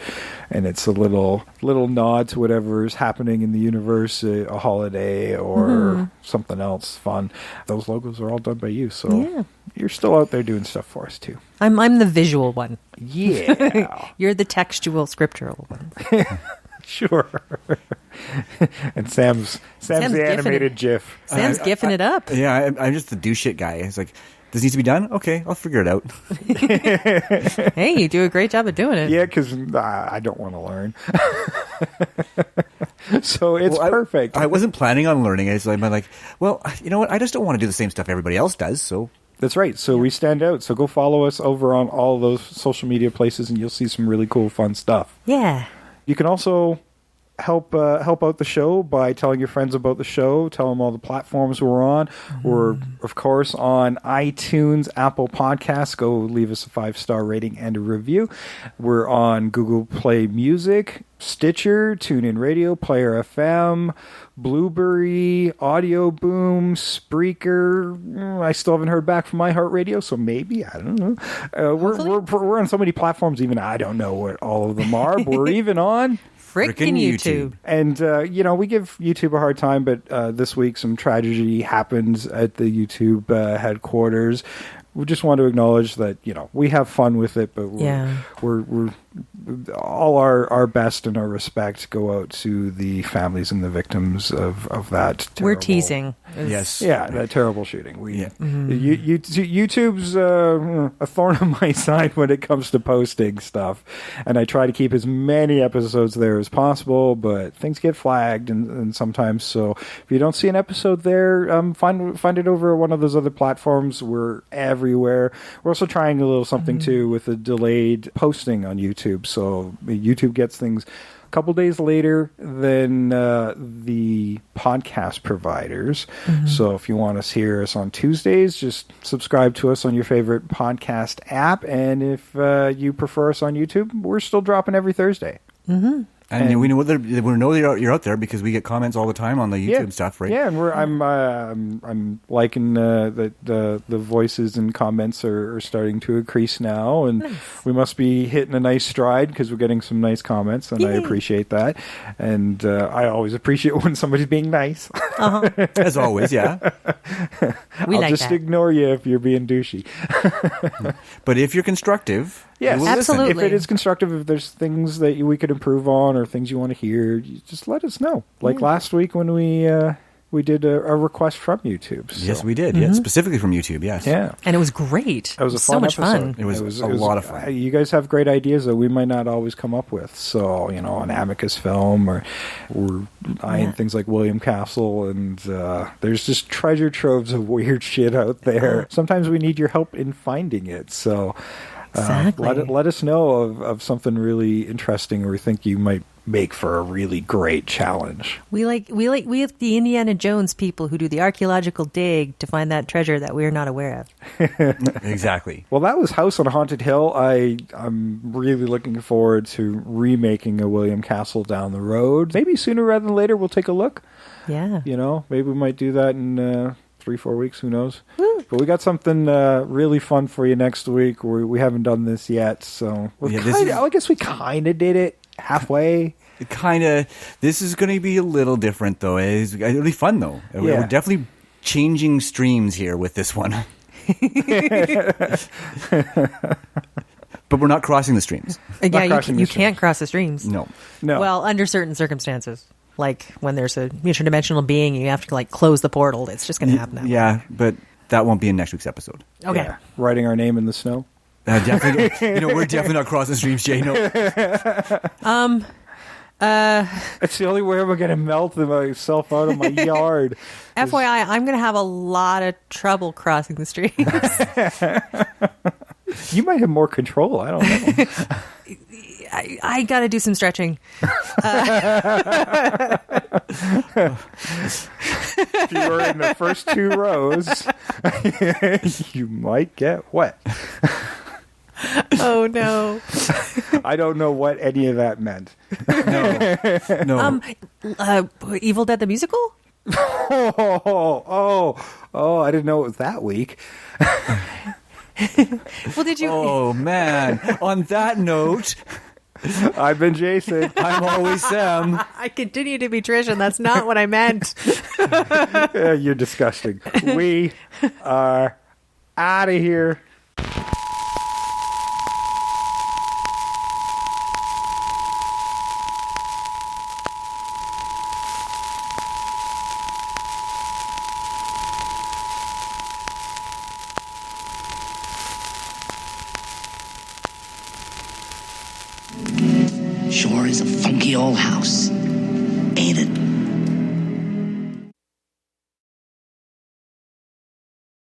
and it's a little nod to whatever is happening in the universe, a holiday or something else fun. Those logos are all done by you, so you're still out there doing stuff for us too. I'm the visual one. Yeah, you're the textual, scriptural one. Sure. And Sam's the animated GIF. Sam's gifting it up. Yeah, I'm just the do shit guy. It's like, this needs to be done? Okay, I'll figure it out. Hey, you do a great job of doing it. Yeah, because I don't want to learn. So it's perfect. I wasn't planning on learning. I'm like, well, you know what? I just don't want to do the same stuff everybody else does, so... That's right. So we stand out. So go follow us over on all those social media places, and you'll see some really cool, fun stuff. Yeah. You can also help out the show by telling your friends about the show. Tell them all the platforms we're on. We're, of course, on iTunes, Apple Podcasts. Go leave us a 5-star rating and a review. We're on Google Play Music, Stitcher, TuneIn Radio, Player FM, Blueberry, Audio Boom, Spreaker. I still haven't heard back from iHeartRadio, so maybe, I don't know. We're on so many platforms, even I don't know what all of them are. But we're even on frickin' YouTube. And, we give YouTube a hard time, but this week some tragedy happens at the YouTube headquarters. We just want to acknowledge that, we have fun with it, but we're all our best and our respect go out to the families and the victims of that terrible... We're teasing. Yes. Yeah, that terrible shooting. Yeah. YouTube's a thorn on my side when it comes to posting stuff, and I try to keep as many episodes there as possible, but things get flagged and sometimes. So if you don't see an episode there, find it over one of those other platforms. We're everywhere. We're also trying a little something too with the delayed posting on YouTube. So YouTube gets things a couple days later than the podcast providers. So if you want to hear us on Tuesdays, just subscribe to us on your favorite podcast app. And if you prefer us on YouTube, we're still dropping every Thursday. And we know you're out there because we get comments all the time on the YouTube stuff, right? Yeah, and I'm liking the voices and comments are starting to increase now, and we must be hitting a nice stride because we're getting some nice comments, and I appreciate that. And I always appreciate when somebody's being nice. As always, yeah. I'll just ignore you if you're being douchey. But if you're constructive, yes, we'll absolutely. If it is constructive, if there's things that we could improve on or things you want to hear, just let us know. Like last week when we did a request from YouTube. So. Yes, we did. Yeah, specifically from YouTube. Yes. Yeah, And it was great. it was a so fun much episode. fun. It was a lot of fun. You guys have great ideas that we might not always come up with. So an Amicus film, or we're eyeing things like William Castle, and there's just treasure troves of weird shit out there. Sometimes we need your help in finding it. So. Exactly. Let us know of something really interesting or think you might make for a really great challenge. We like the Indiana Jones people who do the archaeological dig to find that treasure that we're not aware of. Exactly. Well, that was House on Haunted Hill. I'm really looking forward to remaking a William Castle down the road. Maybe sooner rather than later we'll take a look. Yeah. Maybe we might do that in 3-4 weeks, who knows. But we got something really fun for you next week. We haven't done this yet, so I guess we kind of did it halfway. This is going to be a little different, though. It'll be fun, though. Yeah. We're definitely changing streams here with this one. But we're not crossing the streams. You can't cross the streams. No. Well, under certain circumstances. Like when there's a interdimensional being, you have to close the portal. It's just going to happen that way. Yeah, but that won't be in next week's episode. Okay. Yeah. Writing our name in the snow. Definitely. We're definitely not crossing streams, Jay. No. It's the only way I'm going to melt myself out of my yard. FYI, I'm going to have a lot of trouble crossing the streams. You might have more control. I don't know. I got to do some stretching. If you were in the first 2 rows, you might get wet. Oh, no. I don't know what any of that meant. No. Evil Dead the Musical? Oh, I didn't know it was that weak. Well, did you... Oh, man. On that note... I've been Jason. I'm always Sam. I continue to be Trish, and that's not what I meant. You're disgusting. We are out of here. Sure is a funky old house, ain't it?